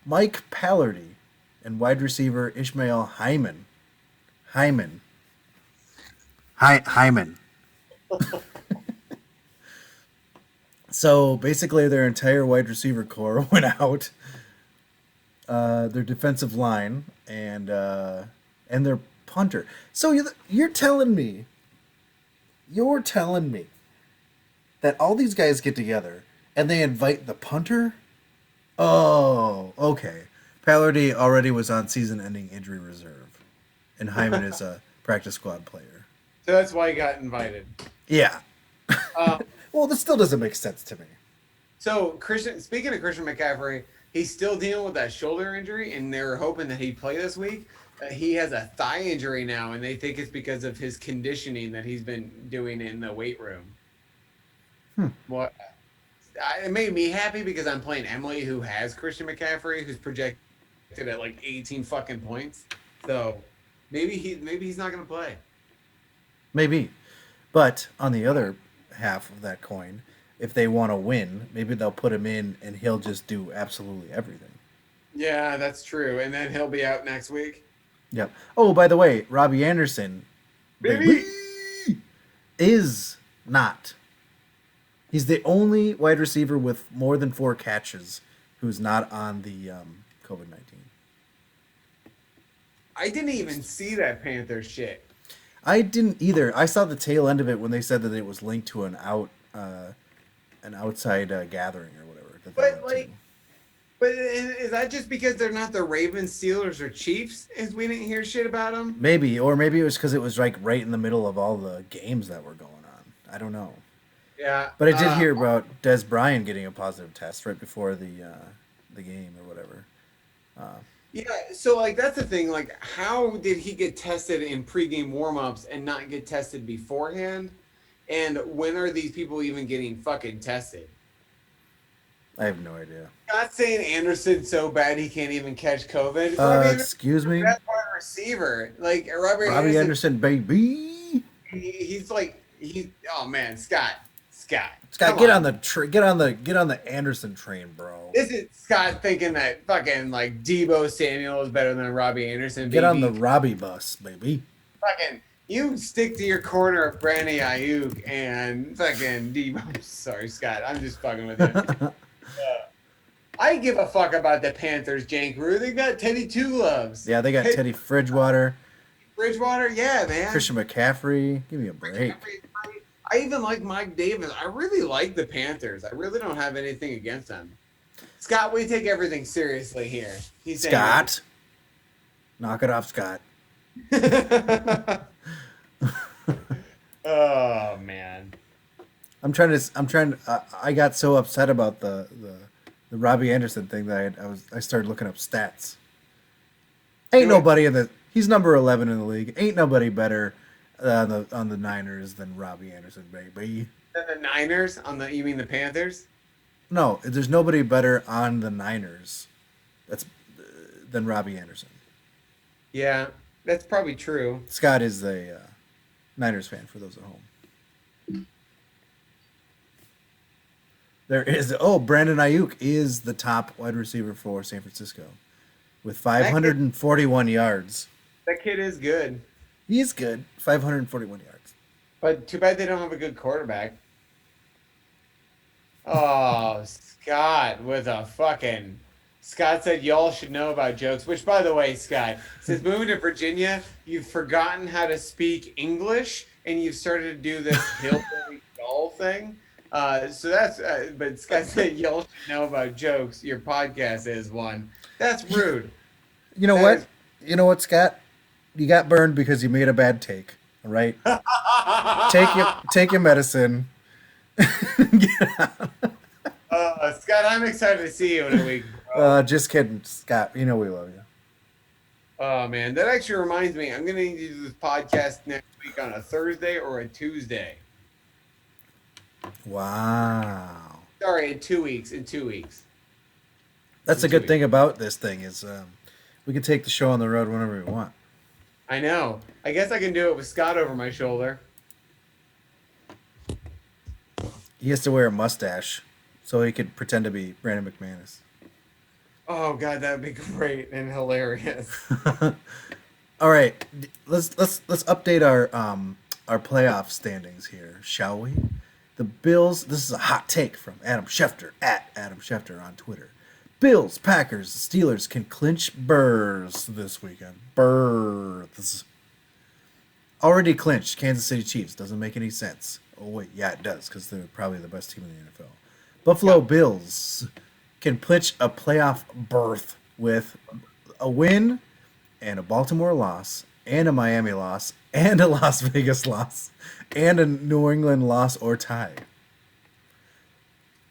Mike Pallardy, and wide receiver Ishmael Hyman. Hyman. So basically, their entire wide receiver core went out. Their defensive line and their punter. So you're telling me that all these guys get together and they invite the punter? Oh, okay. Pallardy already was on season-ending injury reserve, and Hyman is a practice squad player. So that's why he got invited. Yeah. Um, Well, this still doesn't make sense to me. So speaking of Christian McCaffrey, he's still dealing with that shoulder injury, and they're hoping that he'd play this week. He has a thigh injury now, and they think it's because of his conditioning that he's been doing in the weight room. What? It made me happy because I'm playing Emily, who has Christian McCaffrey, who's projected at like 18 fucking points. So maybe he's not gonna play. Maybe. But on the other half of that coin, if they want to win, maybe they'll put him in and he'll just do absolutely everything. Yeah, that's true. And then he'll be out next week. Yep. Oh, by the way, Robbie Anderson Baby! is not. He's the only wide receiver with more than 4 catches who's not on the COVID-19. I didn't even see that Panther shit. I didn't either. I saw the tail end of it when they said that it was linked to an outside gathering or whatever. That they But went like, to. but is that just because they're not the Ravens, Steelers, or Chiefs? Is we didn't hear shit about them? Maybe, or maybe it was because it was like right in the middle of all the games that were going on. I don't know. Yeah. But I did hear about Des Bryant getting a positive test right before the game or whatever. Yeah, so like that's the thing. Like, how did he get tested in pregame warmups and not get tested beforehand? And when are these people even getting fucking tested? I have no idea. Not saying Anderson's so bad he can't even catch COVID. Excuse me, That wide receiver, like Robbie Anderson, baby. he's like oh man, Scott, Scott, come get on the Anderson train, bro. This is Scott thinking that fucking like Debo Samuel is better than Robbie Anderson. Get on the baby. Robbie bus, baby. Fucking you stick to your corner of Brandon Ayuk and fucking Debo. Sorry, Scott, I'm just fucking with you. I give a fuck about the Panthers, Jank Rue. They got Teddy Two Gloves. Yeah, they got Teddy Bridgewater, Yeah, man. Christian McCaffrey. Give me a break. I even like Mike Davis. I really like the Panthers. I really don't have anything against them. Scott, we take everything seriously here. He's saying Scott, knock it off, Scott. Oh man. I got so upset about the Robbie Anderson thing that I started looking up stats. Ain't nobody he's number 11 in the league. Ain't nobody better on the Niners than Robbie Anderson, baby. Then the Niners you mean the Panthers? No, there's nobody better on the Niners than Robbie Anderson. Yeah, that's probably true. Scott is a Niners fan for those at home. Brandon Ayuk is the top wide receiver for San Francisco with 541 yards. That kid is good. He is good. 541 yards. But too bad they don't have a good quarterback. Oh, Scott with a fucking... Scott said y'all should know about jokes, which, by the way, Scott, since moving to Virginia, you've forgotten how to speak English, and you've started to do this hillbilly y'all thing. So that's... but Scott said y'all should know about jokes. Your podcast is one. That's rude. You know what? You know what, Scott? You got burned because you made a bad take. All right? Take your medicine. Scott, I'm excited to see you in a week. Just kidding, Scott. You know we love you. Oh man, that actually reminds me. I'm gonna need to do this podcast next week on a Thursday or a Tuesday. Wow. Sorry, in 2 weeks. In 2 weeks. That's a good thing about this thing is we can take the show on the road whenever we want. I know. I guess I can do it with Scott over my shoulder. He has to wear a mustache so he could pretend to be Brandon McManus. Oh god, that would be great and hilarious. All right, let's update our playoff standings here, shall we? The Bills. This is a hot take from Adam Schefter at Adam Schefter on Twitter. Bills, Packers, Steelers can clinch berths this weekend. Berths. Already clinched. Kansas City Chiefs. Doesn't make any sense. Oh wait, yeah it does because they're probably the best team in the NFL. Buffalo Bills can clinch a playoff berth with a win and a Baltimore loss and a Miami loss and a Las Vegas loss and a New England loss or tie.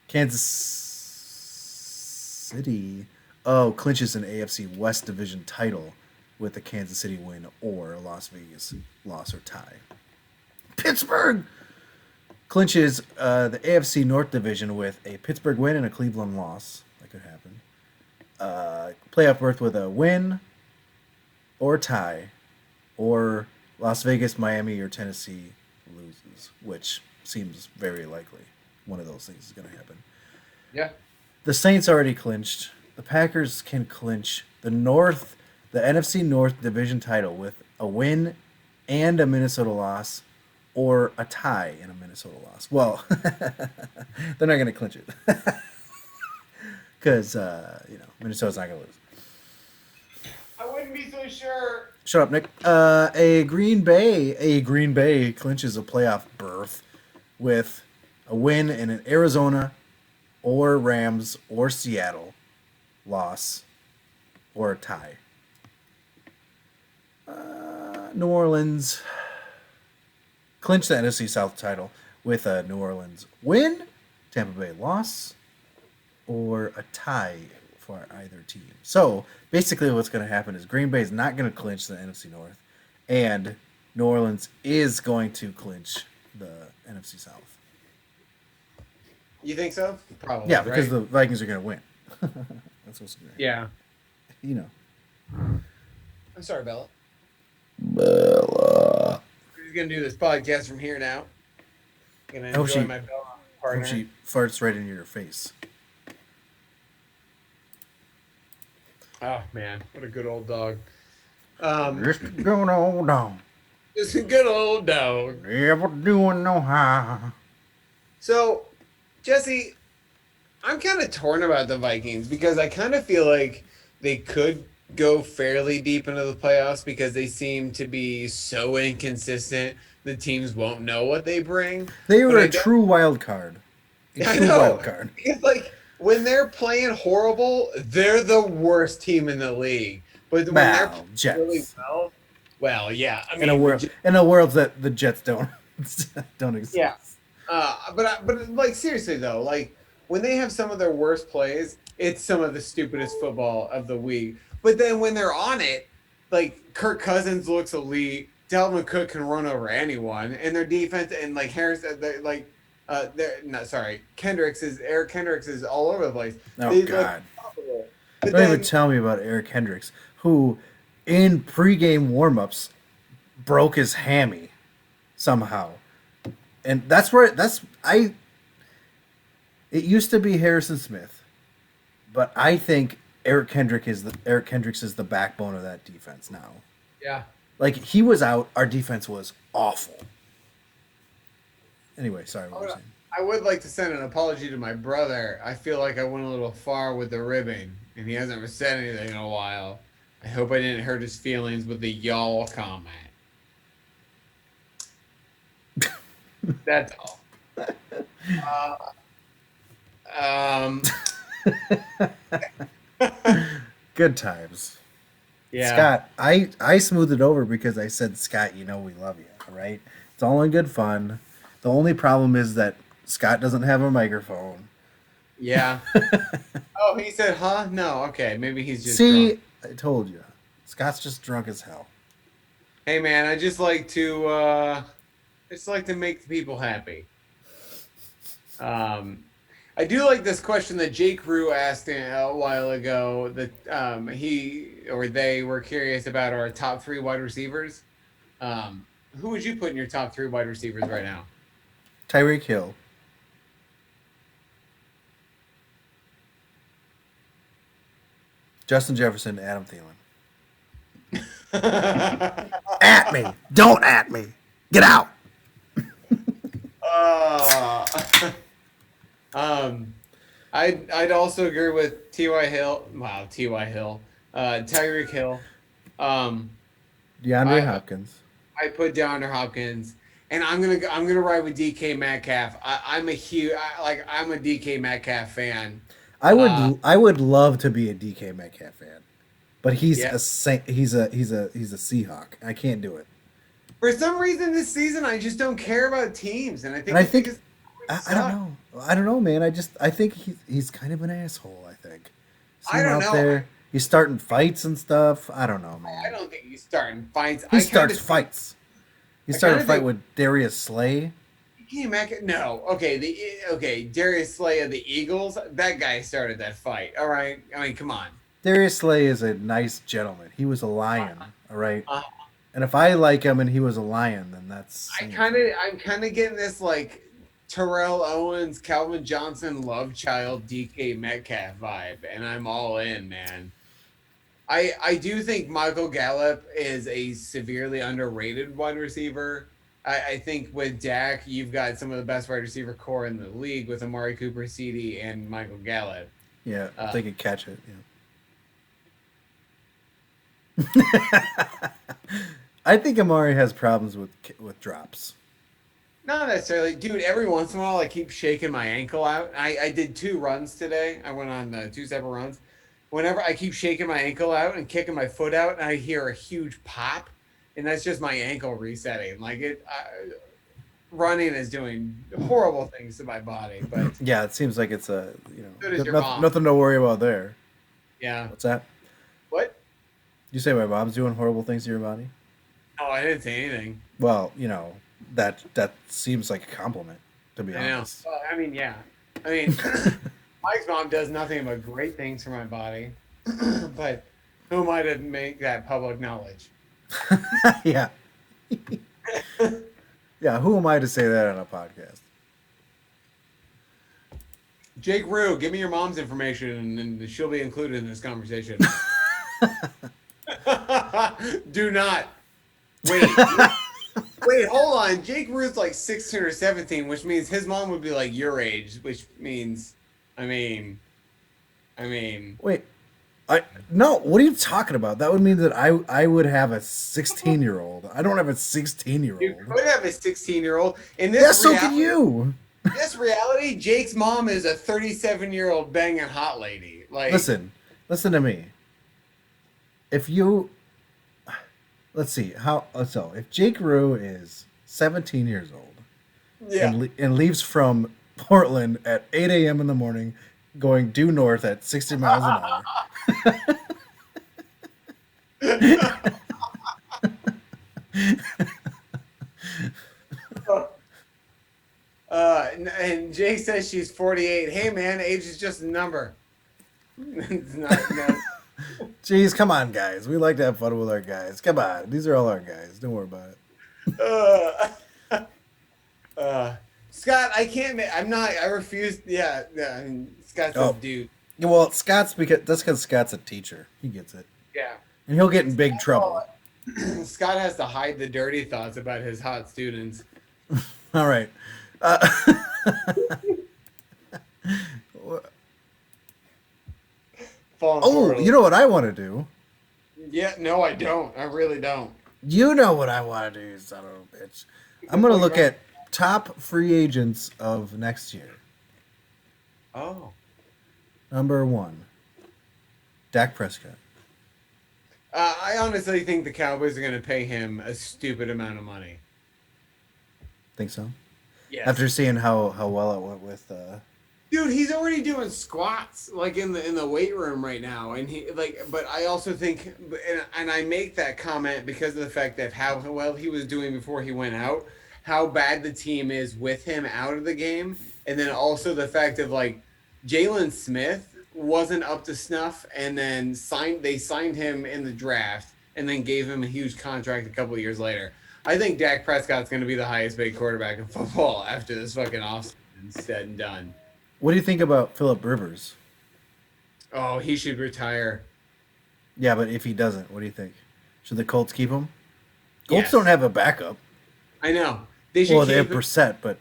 Kansas City clinches an AFC West Division title with a Kansas City win or a Las Vegas loss or tie. Pittsburgh clinches the AFC North Division with a Pittsburgh win and a Cleveland loss. That could happen. Playoff berth with a win or tie, or Las Vegas, Miami, or Tennessee loses, which seems very likely. One of those things is going to happen. Yeah. The Saints already clinched. The Packers can clinch the NFC North Division title with a win and a Minnesota loss, or a tie in a Minnesota loss. Well, they're not going to clinch it because Minnesota's not going to lose. I wouldn't be so sure. Shut up, Nick. A Green Bay clinches a playoff berth with a win in an Arizona or Rams or Seattle loss or a tie. New Orleans clinch the NFC South title with a New Orleans win, Tampa Bay loss, or a tie for either team. So basically what's going to happen is Green Bay is not going to clinch the NFC North, and New Orleans is going to clinch the NFC South. You think so? Probably. Yeah, because right? the Vikings are going to win. That's what's going to happen. Yeah. You know. I'm sorry, Bella. Bella. gonna do this podcast from here now. Gonna Oh, enjoy she- my fellow Oh, partner. she farts right into your face. Oh man, what a good old dog. Just going on down. It's a good old dog. Never doing no harm. So, Jesse, I'm kind of torn about the Vikings because I kind of feel like they could go fairly deep into the playoffs because they seem to be so inconsistent. The teams won't know what they bring. They But were I a don't- true wild card. A I true know. wild card. It's like when they're playing horrible, they're the worst team in the league. But when they're Wow, playing Jets. really well, yeah. I mean, in a world that the Jets don't don't exist. Yeah. But like seriously though, like when they have some of their worst plays, it's some of the stupidest football of the week. But then when they're on it, like Kirk Cousins looks elite. Dalvin Cook can run over anyone, and their defense and like Eric Kendricks is all over the place. Oh They, God! But Don't then, even tell me about Eric Hendricks, who in pregame warmups broke his hammy somehow, and it used to be Harrison Smith, but I think Eric Kendricks is the backbone of that defense now. yeah. Like he was out, our defense was awful. Anyway, sorry, what were you saying? I would like to send an apology to my brother. I feel like I went a little far with the ribbing, and he hasn't said anything in a while. I hope I didn't hurt his feelings with the y'all comment. That's all. Good times. Yeah. Scott, I smoothed it over because I said, Scott, you know we love you, all right? It's all in good fun. The only problem is that Scott doesn't have a microphone. Yeah. Oh, he said, huh? No, okay. Maybe he's just See, drunk. I told you. Scott's just drunk as hell. Hey, man, I just like to make the people happy. I do like this question that Jake Rue asked a while ago that he or they were curious about our top 3 wide receivers. Who would you put in your top 3 wide receivers right now? Tyreek Hill. Justin Jefferson, Adam Thielen. At me. Don't at me. Get out. I'd also agree with T.Y. Hill. Wow, T.Y. Hill. Tyreek Hill. DeAndre Hopkins. I put DeAndre Hopkins, and I'm gonna ride with DK Metcalf. I'm a DK Metcalf fan. I would love to be a DK Metcalf fan, but he's Yeah. he's a Seahawk. I can't do it. For some reason this season, I just don't care about teams, and I think And I it's think- because I don't know, man. I think he's kind of an asshole. I think. See I him don't out know. there. He's starting fights and stuff. I don't know, man. I don't think he's starting fights. He starts fights. He I started a kinda fight think- with Darius Slay. DK Metcalf. No, okay. Darius Slay of the Eagles. That guy started that fight. All right. I mean, come on. Darius Slay is a nice gentleman. He was a lion, all right. Uh, And if I like him and he was a lion, then that's. I'm kind of getting this like Terrell Owens, Calvin Johnson, love child, DK Metcalf vibe, and I'm all in, man. I do think Michael Gallup is a severely underrated wide receiver. I think with Dak, you've got some of the best wide receiver core in the league with Amari Cooper, CD, and Michael Gallup. Yeah, if they could catch it. Yeah. I think Amari has problems with drops. Not necessarily, dude. Every once in a while, I keep shaking my ankle out. I did 2 runs today. I went on 2 separate runs. Whenever I keep shaking my ankle out and kicking my foot out, and I hear a huge pop, and that's just my ankle resetting. Like running is doing horrible things to my body. But Yeah, it seems like it's a So does your nothing, mom. nothing to worry about there. yeah, What's that? what? You say my mom's doing horrible things to your body? Oh, I didn't say anything. Well, that seems like a compliment, to be I know. honest. Well, I mean, yeah. I mean, Mike's mom does nothing but great things for my body. But who am I to make that public knowledge? Yeah. Yeah, who am I to say that on a podcast? Jake Rue, give me your mom's information, and she'll be included in this conversation. Do not. Wait. Wait, hold on. Jake Rue's like 16 or 17, which means his mom would be like your age, which means, I mean. Wait, no. What are you talking about? That would mean that I would have a 16-year-old. I don't have a You 16-year-old. could have a 16-year-old. In this Yeah, so reality, could you. This reality, Jake's mom is a 37-year-old banging hot lady. Like, Listen to me. If you, let's see so if Jake Rue is 17 years old yeah. and leaves from Portland at 8 a.m. in the morning, going due north at 60 miles an hour. And Jake says she's 48. Hey, man, age is just a number. It's not, no. Jeez, come on, guys. We like to have fun with our guys. Come on, these are all our guys. Don't worry about it. Scott, I can't. I'm not. I refuse. Yeah. I mean, Scott says, dude. Yeah, well, that's because Scott's a teacher. He gets it, Yeah. and he'll get in big trouble. Scott has to hide the dirty thoughts about his hot students. All right. Oh, you know what I want to do? Yeah, no, I don't. I really don't. You know what I want to do, you son of a bitch. I'm going to look at top free agents of next year. Oh. Number 1, Dak Prescott. I honestly think the Cowboys are going to pay him a stupid amount of money. Think so? Yes. After seeing how well it went with Dude, he's already doing squats like in the weight room right now, and he but I also think, and I make that comment because of the fact that how well he was doing before he went out, how bad the team is with him out of the game, and then also the fact of like Jalen Smith wasn't up to snuff, and then they signed him in the draft, and then gave him a huge contract a couple of years later. I think Dak Prescott's going to be the highest paid quarterback in football after this fucking offseason is said and done. What do you think about Phillip Rivers? Oh, he should retire. Yeah, but if he doesn't, what do you think? Should the Colts keep him? Colts Yes. don't have a backup. I know. They should Well, they have keep him. Brissett, but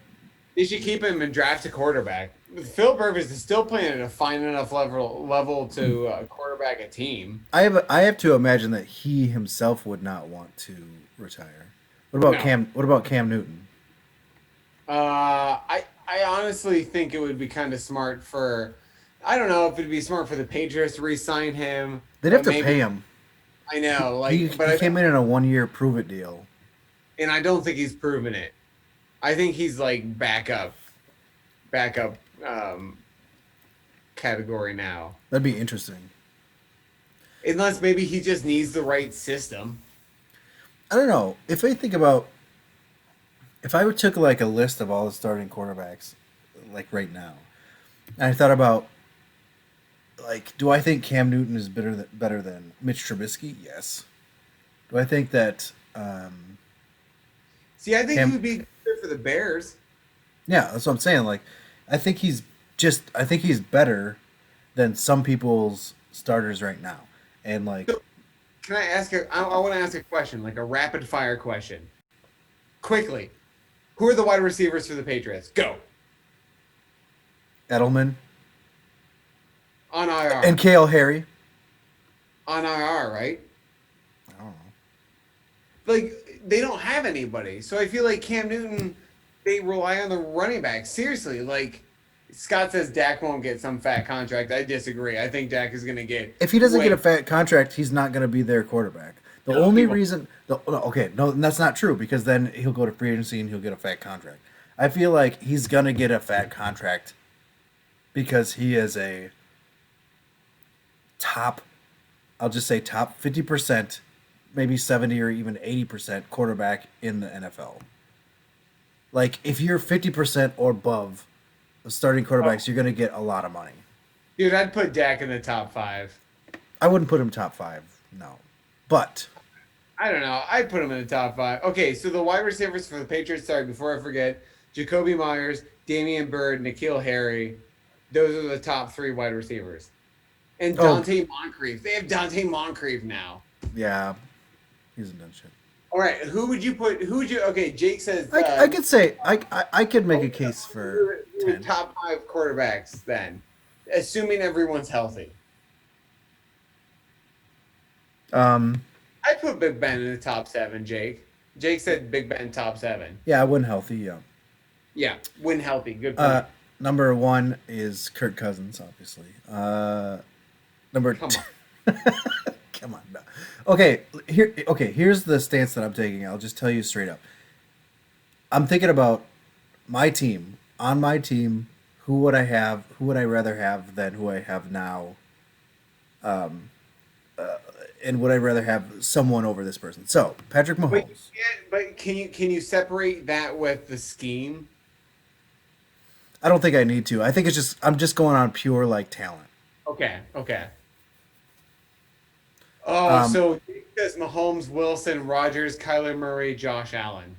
They should keep him and draft a quarterback. Phil Rivers is still playing at a fine enough level to quarterback a team. I have to imagine that he himself would not want to retire. What about No. What about Cam Newton? I honestly think it would be kind of smart for. I don't know if it'd be smart for the Patriots to re-sign him. They'd have but to maybe- pay him. I know, like, He but came in a 1-year prove it deal. and I don't think he's proven it. I think he's like backup category now. That'd be interesting. Unless maybe he just needs the right system. I don't know. If I think about, if I took like a list of all the starting quarterbacks, like right now, and I thought about, like, do I think Cam Newton is better than Mitch Trubisky? Yes. Do I think that? See, I think Cam- he would be good for the Bears. Yeah, that's what I'm saying. Like, I think he's better than some people's starters right now, and like. Can I ask I want to ask a question, like a rapid fire question. Quickly. Who are the wide receivers for the Patriots? Go. Edelman On IR. and Kale Harry. On IR, right? I don't know. Like, they don't have anybody. So I feel like Cam Newton, they rely on the running back. Seriously, like, Scott says Dak won't get some fat contract. I disagree. I think Dak is going to get. If he doesn't way- get a fat contract, he's not going to be their quarterback. The No, only he won't. reason, that's not true, because then he'll go to free agency and he'll get a fat contract. I feel like he's going to get a fat contract because he is a top, I'll just say top 50%, maybe 70 or even 80% quarterback in the NFL. Like, if you're 50% or above of starting quarterbacks, you're going to get a lot of money. Dude, I'd put Dak in the top 5. I wouldn't put him top 5, no. But I don't know. I'd put him in the top 5. Okay, so the wide receivers for the Patriots, sorry, before I forget, Jacoby Myers, Damian Bird, N'Keal Harry. Those are the top 3 wide receivers. And Oh. Dante Moncrief. They have Dante Moncrief now. Yeah, he hasn't done shit. All right, who would you put? Okay, Jake says. I could say I could make a case for who are 10. top 5 quarterbacks then, assuming everyone's healthy. I'd put Big Ben in the top 7, Jake. Jake said Big Ben top 7. Yeah, when healthy, yeah. Yeah, when healthy. Good point. Number 1 is Kirk Cousins, obviously. Number Come 2. on. Come on. No. Okay, here's the stance that I'm taking. I'll just tell you straight up. I'm thinking about my team. On my team, who would I rather have than who I have now? And would I rather have someone over this person? So, Patrick Mahomes. But can you separate that with the scheme? I don't think I need to. I think I'm just going on pure like talent. Okay. Oh, so because Mahomes, Wilson, Rodgers, Kyler Murray, Josh Allen.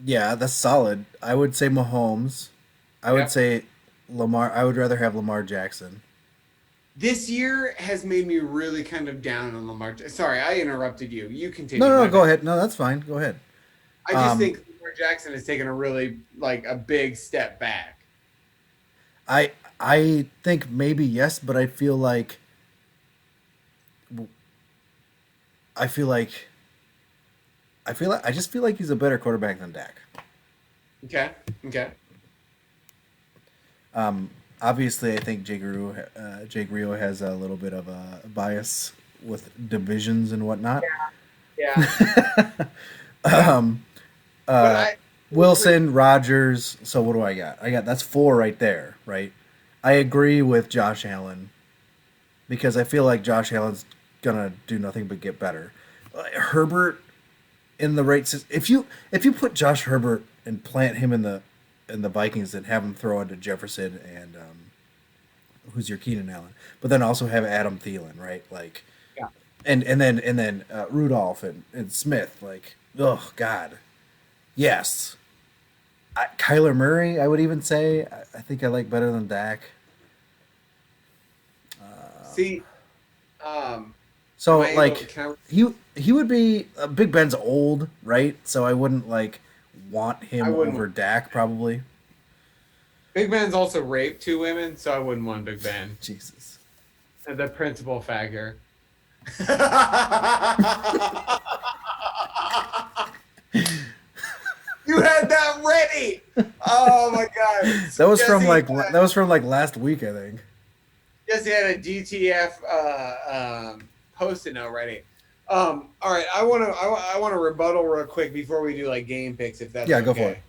Yeah, that's solid. I would say Mahomes. I would say Lamar. I would rather have Lamar Jackson. This year has made me really kind of down on Lamar. Sorry, I interrupted you. You continue. No, My go bad. ahead. No, that's fine. Go ahead. I just think Lamar Jackson has taken a really a big step back. I think maybe yes, but I just feel like he's a better quarterback than Dak. Okay. Obviously, I think Jake Rio has a little bit of a bias with divisions and whatnot. Yeah. Wilson, Rodgers. So what do I got? That's 4 right there, right? I agree with Josh Allen because I feel like Josh Allen's gonna do nothing but get better. Herbert in the right system. If you put Josh Herbert and plant him in the Vikings and have him throw into Jefferson and who's your Keenan Allen, but then also have Adam Thielen, right? Like, yeah. and then Rudolph and Smith. Like, oh God, yes. Kyler Murray, I would even say. I think I like better than Dak. See, so Am I like able- can he would be Big Ben's old, right? So I wouldn't want him I wouldn't. over Dak probably. Big Ben's also raped 2 women, so I wouldn't want Big Ben. Jesus. The principal factor. You had that ready. Oh my god. That was from Jesse, last week, I think. Jesse had a DTF post-it note ready. All right, I want to rebuttal real quick before we do game picks, if that's Yeah, okay. go for it.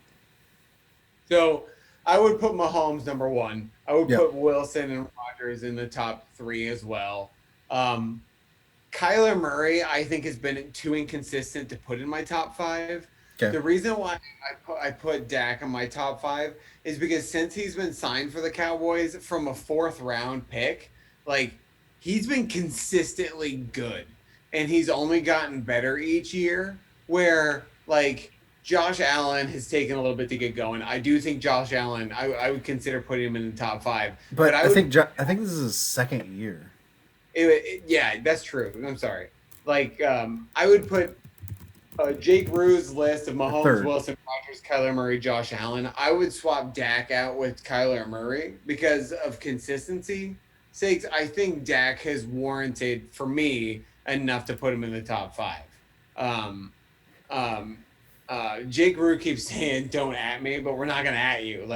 So I would put Mahomes number 1. I would Yeah. put Wilson and Rodgers in the top 3 as well. Kyler Murray, I think, has been too inconsistent to put in my top 5. Okay. The reason why I put Dak in my top 5 is because since he's been signed for the Cowboys from a 4th round pick, he's been consistently good, and he's only gotten better each year. Where Josh Allen has taken a little bit to get going. I do think Josh Allen, I would consider putting him in the top 5. But I would, think this is his 2nd year. yeah, that's true. I'm sorry. I would put Jake Rue's list of Mahomes, 3rd. Wilson, Rodgers, Kyler Murray, Josh Allen. I would swap Dak out with Kyler Murray because of consistency sakes. I think Dak has warranted, for me, enough to put him in the top 5. Jake Rue keeps saying, "Don't at me," but we're not gonna at you.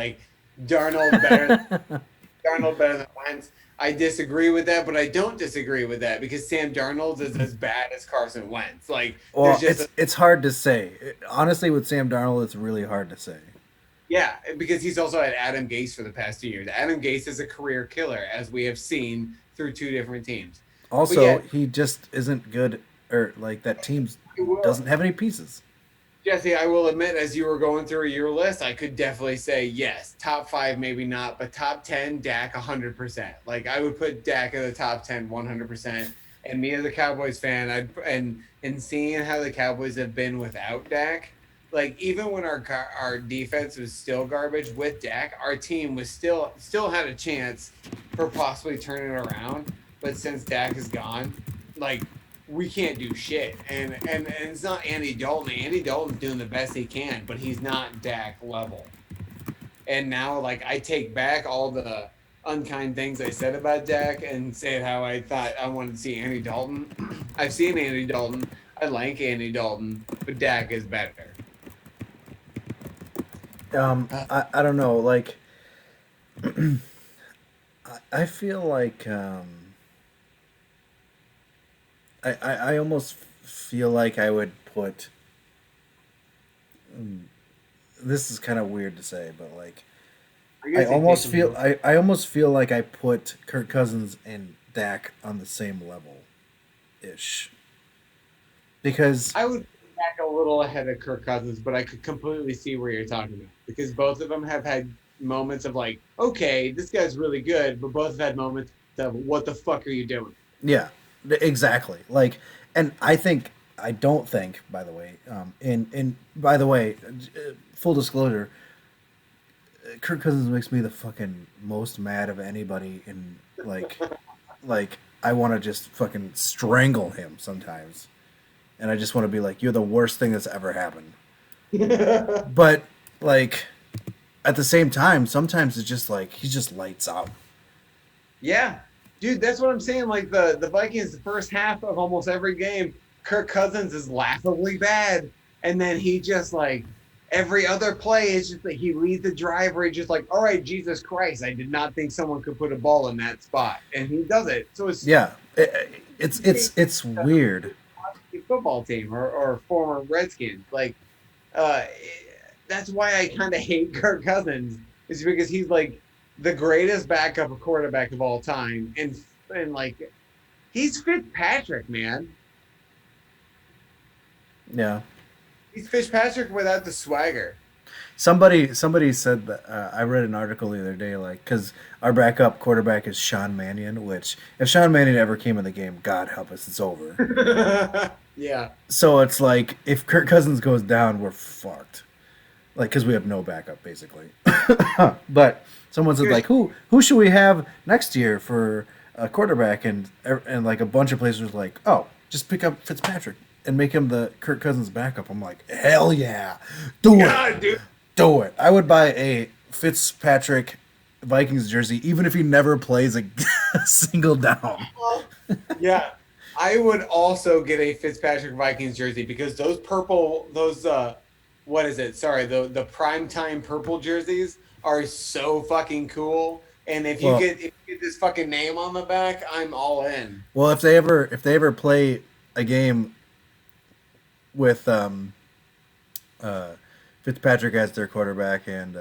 Darnold better than Wentz. I disagree with that, but I don't disagree with that because Sam Darnold is as bad as Carson Wentz. Well, there's just it's hard to say. Honestly, with Sam Darnold, it's really hard to say. yeah, because he's also had Adam Gase for the past 2 years. Adam Gase is a career killer, as we have seen through 2 different teams. Also, yeah. he just isn't good, or that team doesn't have any pieces. Jesse, I will admit, as you were going through your list, I could definitely say yes. Top 5, maybe not, but top 10, Dak 100%. I would put Dak in the top 10 100%. And me as a Cowboys fan, and seeing how the Cowboys have been without Dak, like even when our defense was still garbage with Dak, our team was still had a chance for possibly turning it around. But since Dak is gone, like we can't do shit. And it's not Andy Dalton. Andy Dalton's doing the best he can, but he's not Dak level. And now, like, I take back all the unkind things I said about Dak and say how I thought I wanted to see Andy Dalton. I've seen Andy Dalton. I like Andy Dalton, but Dak is better. I don't know, like I feel like I almost feel like I would put this is kind of weird to say, but like I almost feel I almost feel like I put Kirk Cousins and Dak on the same level ish. Because I would put Dak a little ahead of Kirk Cousins, but I could completely see where you're talking about because both of them have had moments of like, okay, this guy's really good, but both have had moments of what the fuck are you doing? yeah, exactly. Like, and I don't think, by the way, and by the way, full disclosure, Kirk Cousins makes me the fucking most mad of anybody, and like I want to just fucking strangle him sometimes, and I just want to be like, you're the worst thing that's ever happened. But like, at the same time, sometimes it's just like he just lights out. Yeah, dude, that's what I'm saying. Like the Vikings, the first half of almost every game, Kirk Cousins is laughably bad, and then he just like every other play is just that he leads the drive where he's just like, all right, Jesus Christ, I did not think someone could put a ball in that spot, and he does it. So it's Yeah, it's weird. football team or former Redskins. Like, that's why I kind of hate Kirk Cousins is because he's like the greatest backup quarterback of all time, and like he's Fitzpatrick, man. Yeah. He's Fitzpatrick without the swagger. Somebody said that I read an article the other day, like, because our backup quarterback is Sean Mannion, which if Sean Mannion ever came in the game, God help us, it's over. Yeah. So it's like if Kirk Cousins goes down, we're fucked. Like, because we have no backup basically. But someone said like, who should we have next year for a quarterback? And like a bunch of places was like, oh, just pick up Fitzpatrick and make him the Kirk Cousins backup. I'm like, hell yeah, do it, Dude. do it. I would buy a Fitzpatrick Vikings jersey even if he never plays a single down. Yeah. I would also get a Fitzpatrick Vikings jersey because those what is it? Sorry, the primetime purple jerseys are so fucking cool. And if you get this fucking name on the back, I'm all in. Well, if they ever play a game with Fitzpatrick as their quarterback and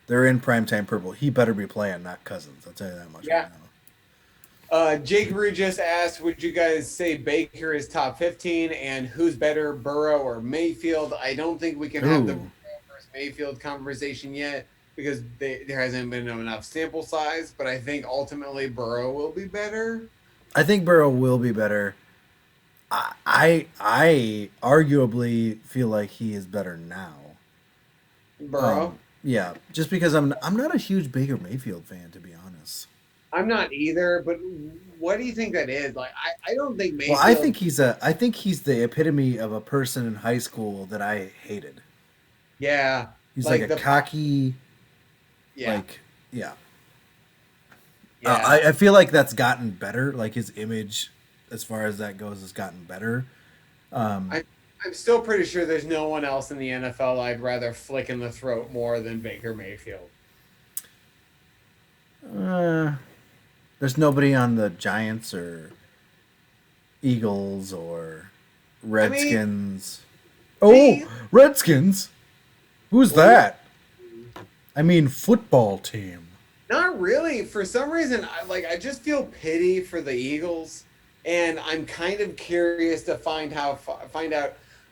they're in primetime purple, he better be playing, not Cousins. I'll tell you that much Yeah. right now. Jake Rue just asked, would you guys say Baker is top 15 and who's better, Burrow or Mayfield? I don't think we can have the Ooh. Burrow versus Mayfield conversation yet because there hasn't been enough sample size, but I think ultimately Burrow will be better. I think Burrow will be better. I arguably feel like he is better now. Burrow? Yeah, just because I'm not a huge Baker Mayfield fan, to be honest. I'm not either, but what do you think that is? Like, I don't think Mayfield... Well, I think he's the epitome of a person in high school that I hated. Yeah. He's like a cocky, Yeah. like, yeah. Yeah. I feel like that's gotten better. Like his image, as far as that goes, has gotten better. I'm still pretty sure there's no one else in the NFL I'd rather flick in the throat more than Baker Mayfield. There's nobody on the Giants or Eagles or Redskins. Redskins? Who's that? I mean, football team. Not really. For some reason, I just feel pity for the Eagles, and I'm kind of curious to find out.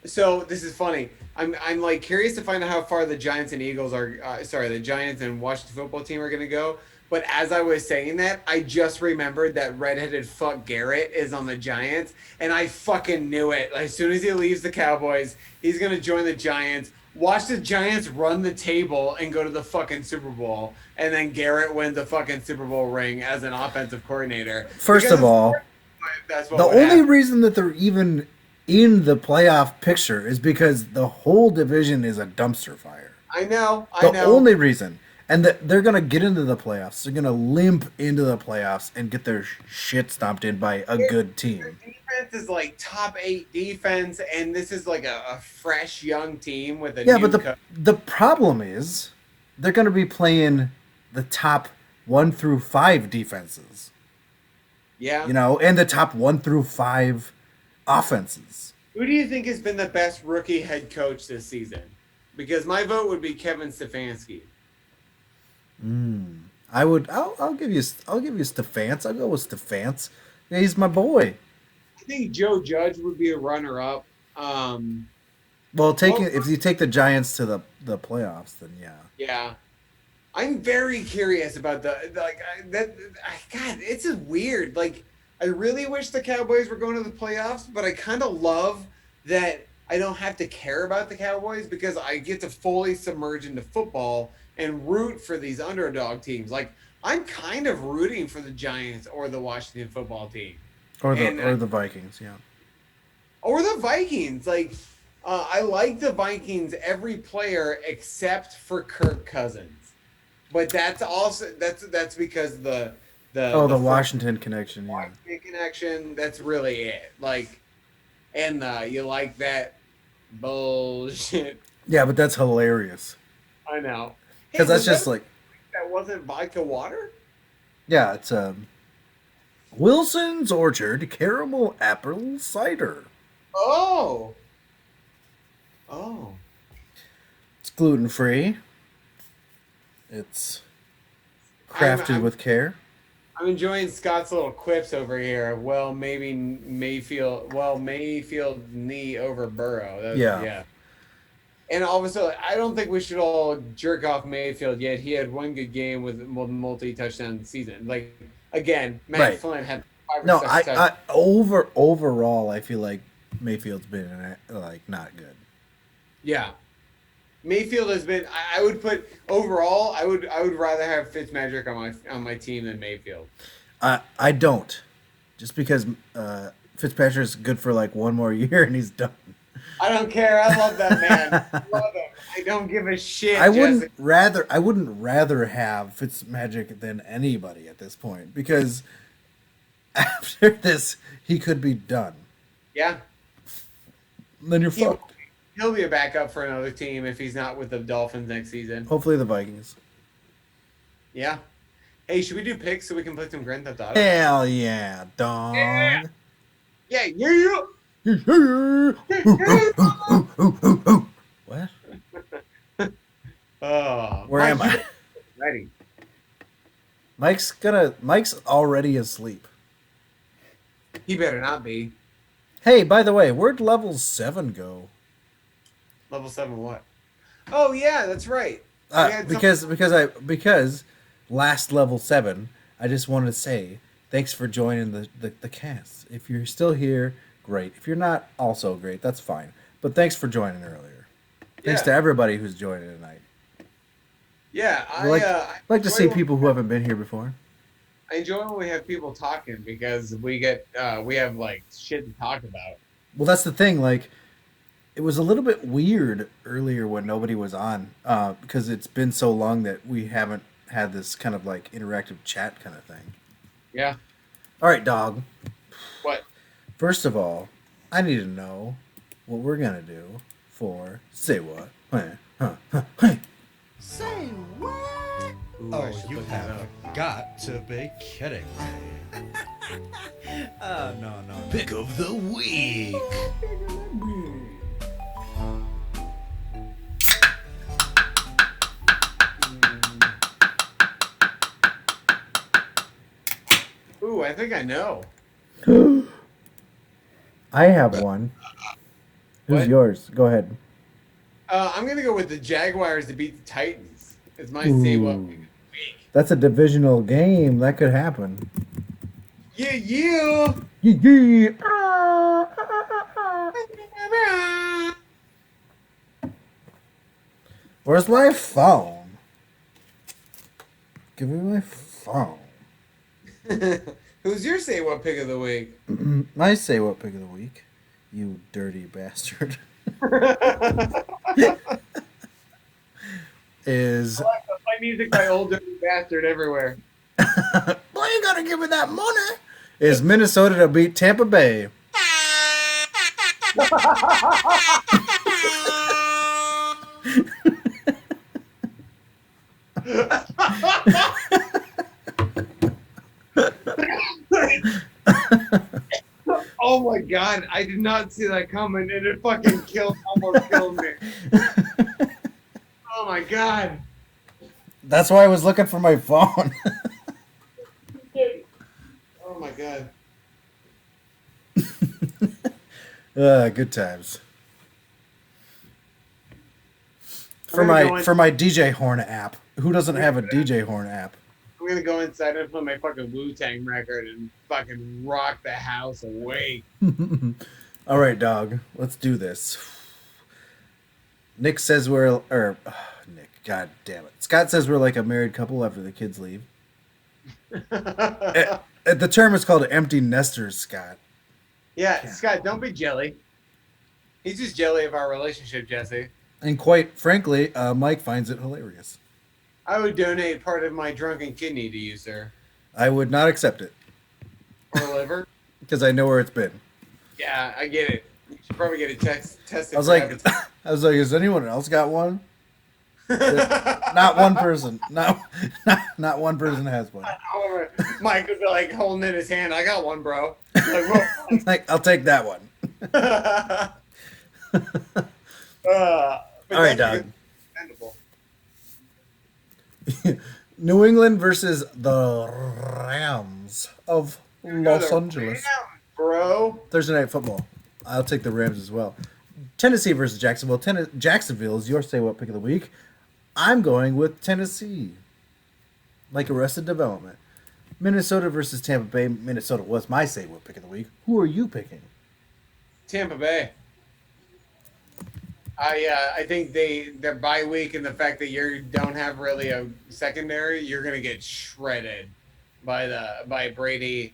So this is funny. I'm like curious to find out how far the Giants and Eagles are. The Giants and Washington football team are going to go. But as I was saying that, I just remembered that redheaded fuck Garrett is on the Giants, and I fucking knew it. As soon as he leaves the Cowboys, he's gonna join the Giants. Watch the Giants run the table and go to the fucking Super Bowl, and then Garrett wins a fucking Super Bowl ring as an offensive coordinator. First Because of all, that's what the would only happen. reason that they're even in the playoff picture is because the whole division is a dumpster fire. I know. The only reason. And that they're going to get into the playoffs. They're going to limp into the playoffs and get their shit stomped in by a good team. Their defense is like top 8 defense, and this is like a fresh young team with a Yeah, new but the problem is they're going to be playing the top 1 through 5 defenses. yeah. You know, and the top 1 through 5 offenses. Who do you think has been the best rookie head coach this season? Because my vote would be Kevin Stefanski. I'll give you Stefanski. I'll go with Stefanski. Yeah, he's my boy. I think Joe Judge would be a runner-up. Well, if you take the Giants to the playoffs, then yeah. Yeah, I'm very curious about God, it's just weird. Like, I really wish the Cowboys were going to the playoffs, but I kind of love that I don't have to care about the Cowboys because I get to fully submerge into football and root for these underdog teams. Like, I'm kind of rooting for the Giants or the Washington football team. Or And, the Vikings, yeah. Or the Vikings. Like, I like the Vikings every player except for Kirk Cousins. But that's because the Washington connection, yeah. Washington connection, that's really it. Like, and you like that bullshit. Yeah, but that's hilarious. I know. Because Hey, that's was just like, that wasn't vodka water? yeah, it's Wilson's Orchard Caramel Apple Cider. Oh. It's gluten free. It's crafted I'm- with care. I'm enjoying Scott's little quips over here. Well, maybe Mayfield knee over Burrow. Yeah. And also, I don't think we should all jerk off Mayfield yet. He had one good game with multi-touchdown season. Like, again, Matt Right. Flynn had 5 or No, 6 I touchdowns. overall, I feel like Mayfield's been like not good. Yeah. Mayfield has been. I would put overall. I would rather have Fitzmagic on my team than Mayfield. I don't, just because Fitzpatrick's good for like one more year and he's done. I don't care. I love that man. Love him. I don't give a shit. I wouldn't Jessica. rather have Fitzmagic than anybody at this point because after this he could be done. Yeah. Then you're He'll, fucked. he'll be a backup for another team if he's not with the Dolphins next season. Hopefully the Vikings. Yeah. Hey, should we do picks so we can play some Grand Theft Auto? Hell yeah, dog. Yeah. Yeah. What? Oh, Where am Mike, I? you ready? Mike's already asleep. He better not be. Hey, by the way, where'd level 7 go? Level 7 what? Oh, yeah, that's right. We had Because last level 7, I just wanted to say thanks for joining the cast. If you're still here, great. If you're not, also great. That's fine. But thanks for joining earlier. Thanks Yeah. to everybody who's joining tonight. Yeah, I like to see enjoy people who haven't been here before. I enjoy when we have people talking because we have like shit to talk about. Well, that's the thing. Like, it was a little bit weird earlier when nobody was on, because it's been so long that we haven't had this kind of like interactive chat kind of thing. Yeah. All right, dog. What? First of all, I need to know what we're gonna do for say what. Say what? Ooh, I Oh, should you look that have up. got to be kidding me. No. Pick of the week. Ooh, I think I know. I have one. Who's What? yours? Go ahead. I'm gonna go with the Jaguars to beat the Titans. It's my say what Ooh. week. That's a divisional game. That could happen. Yeah, yeah. Yeah. Where's my phone? Give me my phone. Who's your say what pick of the week? I say what pick of the week. You dirty bastard. Is My music by Old Dirty Bastard everywhere. well, you gotta give me that money. Is Minnesota to beat Tampa Bay? Oh my god, I did not see that coming, and it fucking almost killed me. Oh my god. That's why I was looking for my phone. Oh my god. Good times. For my DJ Horn app. Who doesn't have a DJ Horn app? I'm gonna go inside and put my fucking Wu-Tang record and fucking rock the house awake. All right, dog. Let's do this. Nick says we're Nick. God damn it. Scott says we're like a married couple after the kids leave. The term is called empty nesters, Scott. Yeah, Scott, don't be jelly. He's just jelly of our relationship, Jesse. And quite frankly, Mike finds it hilarious. I would donate part of my drunken kidney to you, sir. I would not accept it Or liver. because I know where it's been. Yeah, I get it. You should probably get it tested. I was for like, hepatitis. has anyone else got one? Not one person. Not one person has one. Mike would be like holding in his hand. I got one, bro. Like, whoa. Like, I'll take that one. All right, dog. New England versus the Rams of Los Angeles. Bro. Thursday night football. I'll take the Rams as well. Tennessee versus Jacksonville. Jacksonville is your say what pick of the week. I'm going with Tennessee. Like Arrested Development. Minnesota versus Tampa Bay. Minnesota was my say what pick of the week. Who are you picking? Tampa Bay. I think their bye week and the fact that you don't have really a secondary, you're gonna get shredded by Brady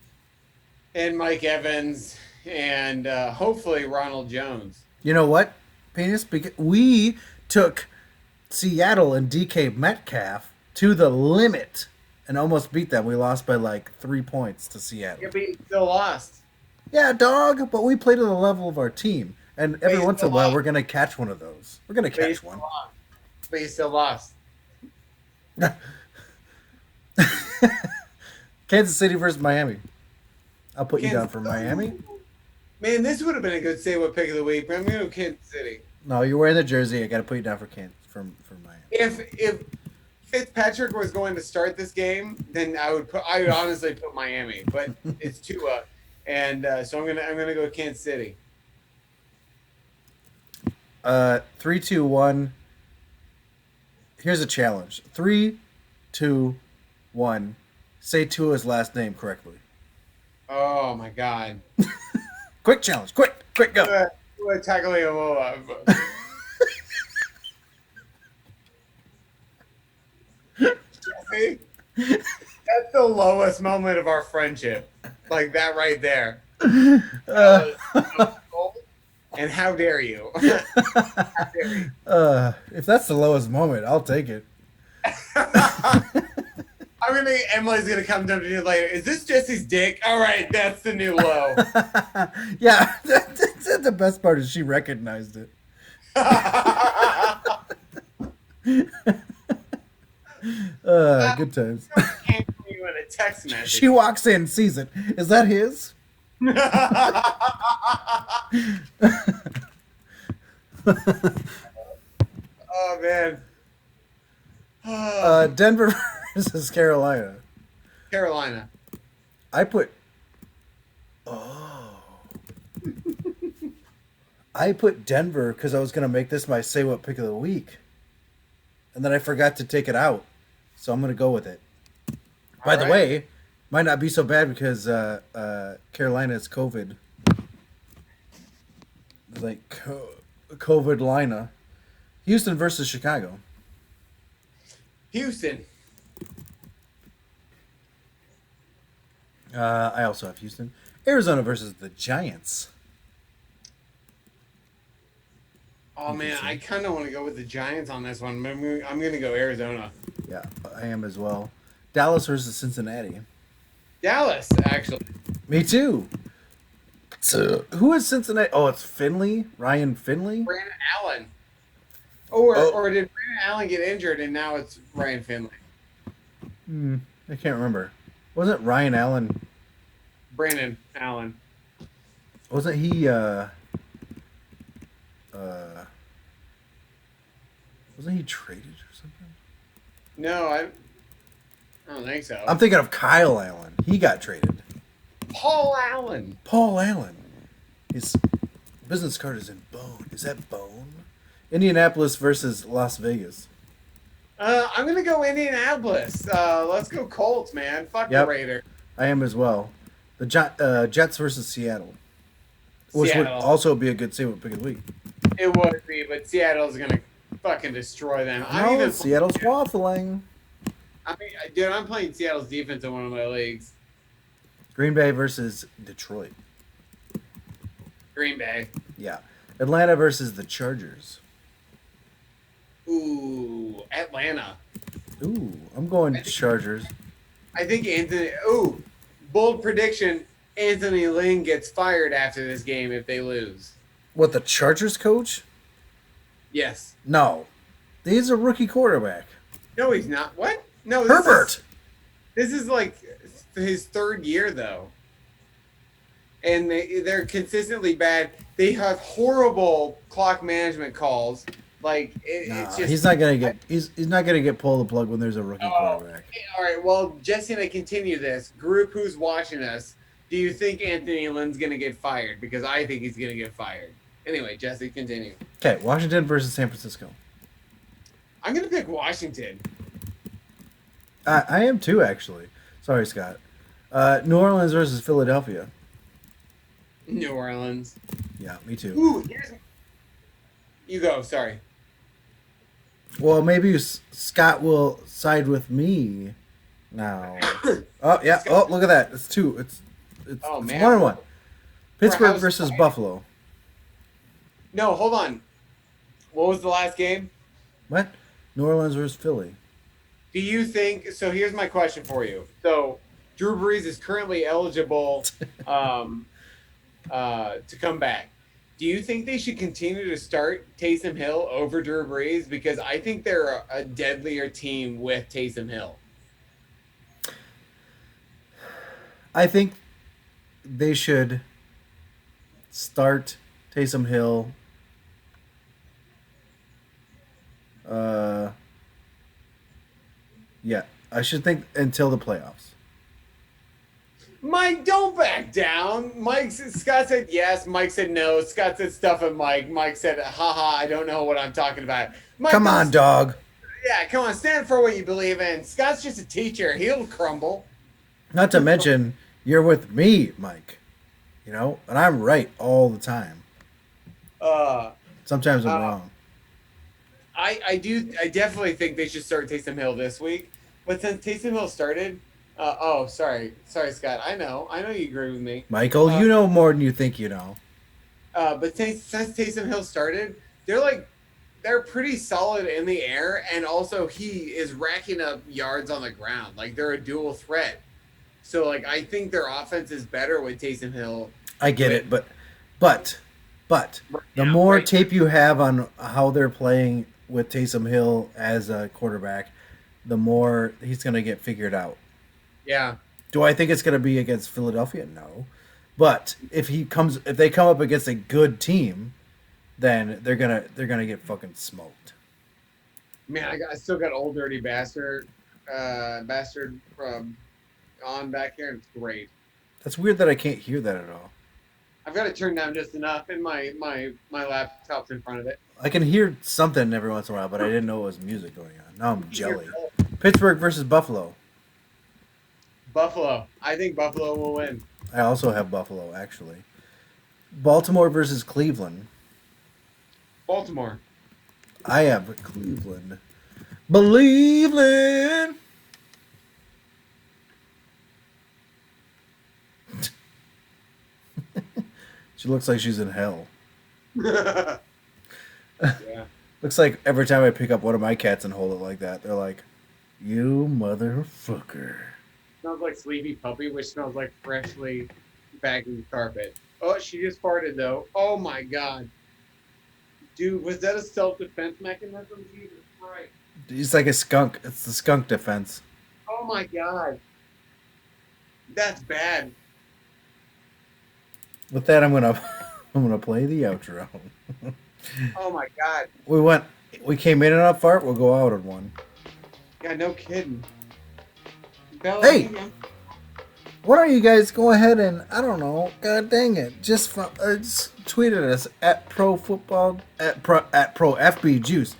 and Mike Evans and hopefully Ronald Jones. You know what, Penis? We took Seattle and DK Metcalf to the limit and almost beat them. We lost by like 3 points to Seattle. Yeah, but you still lost. Yeah, dog, but we played to the level of our team. And every once in a while, we're going to catch one of those. We're going to catch one. But you still lost. Kansas City versus Miami. I'll put you down for Miami. Man, this would have been a good say what pick of the week, but I'm going to go Kansas City. No, you're wearing the jersey. I got to put you down for Miami. If Fitzpatrick was going to start this game, then I would honestly put Miami, but it's Tua, and so I'm gonna go Kansas City. 3, 2, 1. Here's a challenge. 3, 2, 1. Say Tua's last name correctly. Oh my God! Quick challenge. Quick, go. Tua Tagovailoa. Jesse, that's the lowest moment of our friendship. Like that right there. And how dare you? How dare you? If that's the lowest moment, I'll take it. Emily's gonna come down to you later. Is this Jesse's dick? All right, that's the new low. Yeah, that's the best part is she recognized it. Good times. Came from you in a text message. She walks in, sees it. Is that his? Oh man. Denver versus Carolina. Carolina. I put Denver because I was going to make this my say what pick of the week. And then I forgot to take it out. So I'm going to go with it. By the Alright. way, might not be so bad because Carolina's COVID. Like COVID Lina. Houston versus Chicago. Houston. I also have Houston. Arizona versus the Giants. Oh man, I kind of want to go with the Giants on this one. But I'm gonna go Arizona. Yeah, I am as well. Dallas versus Cincinnati. Dallas, actually. Me too. So, who is Cincinnati? Oh, it's Finley. Ryan Finley. Brandon Allen. Or Oh. did Brandon Allen get injured and now it's Ryan Finley? I can't remember. Wasn't Ryan Allen? Brandon Allen. Wasn't he? Wasn't he traded or something? No, I don't think so. I'm thinking of Kyle Allen. He got traded. Paul Allen. Paul Allen. His business card is in bone. Is that bone? Indianapolis versus Las Vegas. I'm gonna go Indianapolis. Let's go Colts, man. Fuck Yep. the Raiders. I am as well. The Jets versus Seattle. Which would Seattle. also be a good pick of the week. It would be, but Seattle's gonna fucking destroy them. No, Seattle's waffling. Dude, I'm playing Seattle's defense in one of my leagues. Green Bay versus Detroit. Green Bay. Yeah. Atlanta versus the Chargers. Ooh, Atlanta. Ooh, I'm going Chargers. I think Anthony. Ooh, bold prediction: Anthony Lynn gets fired after this game if they lose. What, the Chargers coach? Yes. No. He's a rookie quarterback. No, he's not. What? No. Herbert. This is like his third year though, and they're consistently bad. They have horrible clock management calls. Like it's just. he's not gonna get he's not gonna get pull the plug when there's a rookie quarterback. All right. Well, Jesse and I continue this group. Who's watching us? Do you think Anthony Lynn's gonna get fired? Because I think he's gonna get fired. Anyway, Jesse, continue. Okay, Washington versus San Francisco. I'm gonna pick Washington. I am too, actually. Sorry, Scott. New Orleans versus Philadelphia. New Orleans. Yeah, me too. Ooh, you go. Sorry. Well, maybe Scott will side with me now. Oh yeah. Oh, look at that. It's two. It's Oh, it's man. 1-1. Pittsburgh house versus fight. Buffalo. No, hold on. What was the last game? What? New Orleans versus Philly. Do you think so? Here's my question for you. So, Drew Brees is currently eligible to come back. Do you think they should continue to start Taysom Hill over Drew Brees? Because I think they're a deadlier team with Taysom Hill. I think they should start Taysom Hill. Yeah, I should think until the playoffs. Mike, don't back down. Scott said yes. Mike said no. Scott said stuff at Mike. Mike said, haha, I don't know what I'm talking about. Mike, Come on, dog. Yeah, come on. Stand for what you believe in. Scott's just a teacher. He'll crumble. Not to mention, you're with me, Mike. You know, and I'm right all the time. Sometimes I'm wrong. I definitely think they should start Taysom Hill this week. But since Taysom Hill started, sorry, Scott. I know you agree with me. Michael, you know more than you think you know. But since Taysom Hill started, they're pretty solid in the air, and also he is racking up yards on the ground. Like they're a dual threat. So like I think their offense is better with Taysom Hill. I get it, but the more tape you have on how they're playing with Taysom Hill as a quarterback, the more he's going to get figured out. Yeah. Do I think it's going to be against Philadelphia? No. But if they come up against a good team, then they're going to get fucking smoked. Man, I still got old dirty bastard from on back here, and it's great. That's weird that I can't hear that at all. I've got it turned down just enough, and my laptop's in front of it. I can hear something every once in a while, but I didn't know it was music going on. Now I'm jelly. Pittsburgh versus Buffalo. Buffalo. I think Buffalo will win. I also have Buffalo, actually. Baltimore versus Cleveland. Baltimore. I have Cleveland. Believeland. She looks like she's in hell. Yeah. Looks like every time I pick up one of my cats and hold it like that, they're like, "You motherfucker." Smells like Sleepy Puppy, which smells like freshly vacuumed carpet. Oh, she just farted though. Oh my god. Dude, was that a self-defense mechanism? Jesus Christ. He's like a skunk. It's the skunk defense. Oh my god. That's bad. With that, I'm gonna play the outro. Oh my god. We came in on a fart. We'll go out on one. Yeah, no kidding. Bella, Hey! you- Why don't you guys go ahead and, I don't know, god dang it, just tweet at us at pro FB Juice.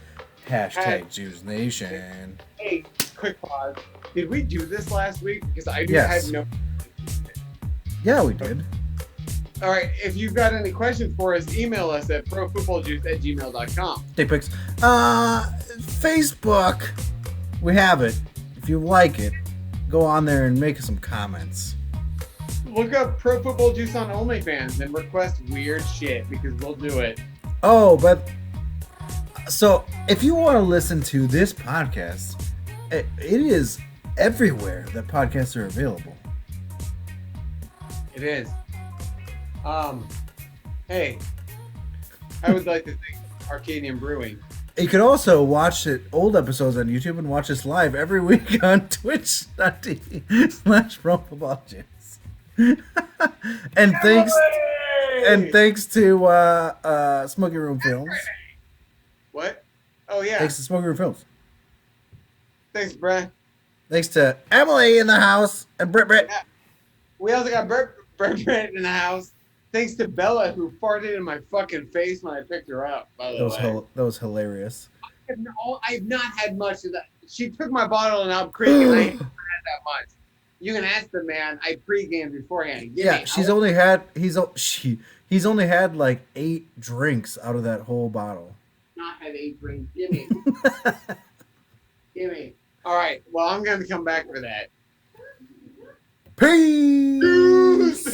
Hashtag Juice Nation. Hey, quick pause. Did we do this last week? Because I Yes. had no. Yeah, we did. All right, if you've got any questions for us, email us at profootballjuice@gmail.com. Dick pics. Facebook. We have it. If you like it, go on there and make some comments. Look up Pro Football Juice on OnlyFans and request weird shit because we'll do it. Oh, but so if you want to listen to this podcast, it is everywhere that podcasts are available. It is. Hey, I would like to thank Arcadian Brewing. You can also watch old episodes on YouTube and watch us live every week on twitch.tv/ProFootballJuice. and thanks to Smoky Room Films. What? Oh yeah. Thanks to Smoky Room Films. Thanks, Brett. Thanks to Emily in the house and Britt. We also got Brett in the house. Thanks to Bella who farted in my fucking face when I picked her up. By the way, That was hilarious. I've not had much of that. She took my bottle and I'll creek and I haven't had that much. You can ask the man. I pre-gamed beforehand. He's only had like 8 drinks out of that whole bottle. Not had 8 drinks. Give me. Give me. All right. Well, I'm going to come back for that. Peace.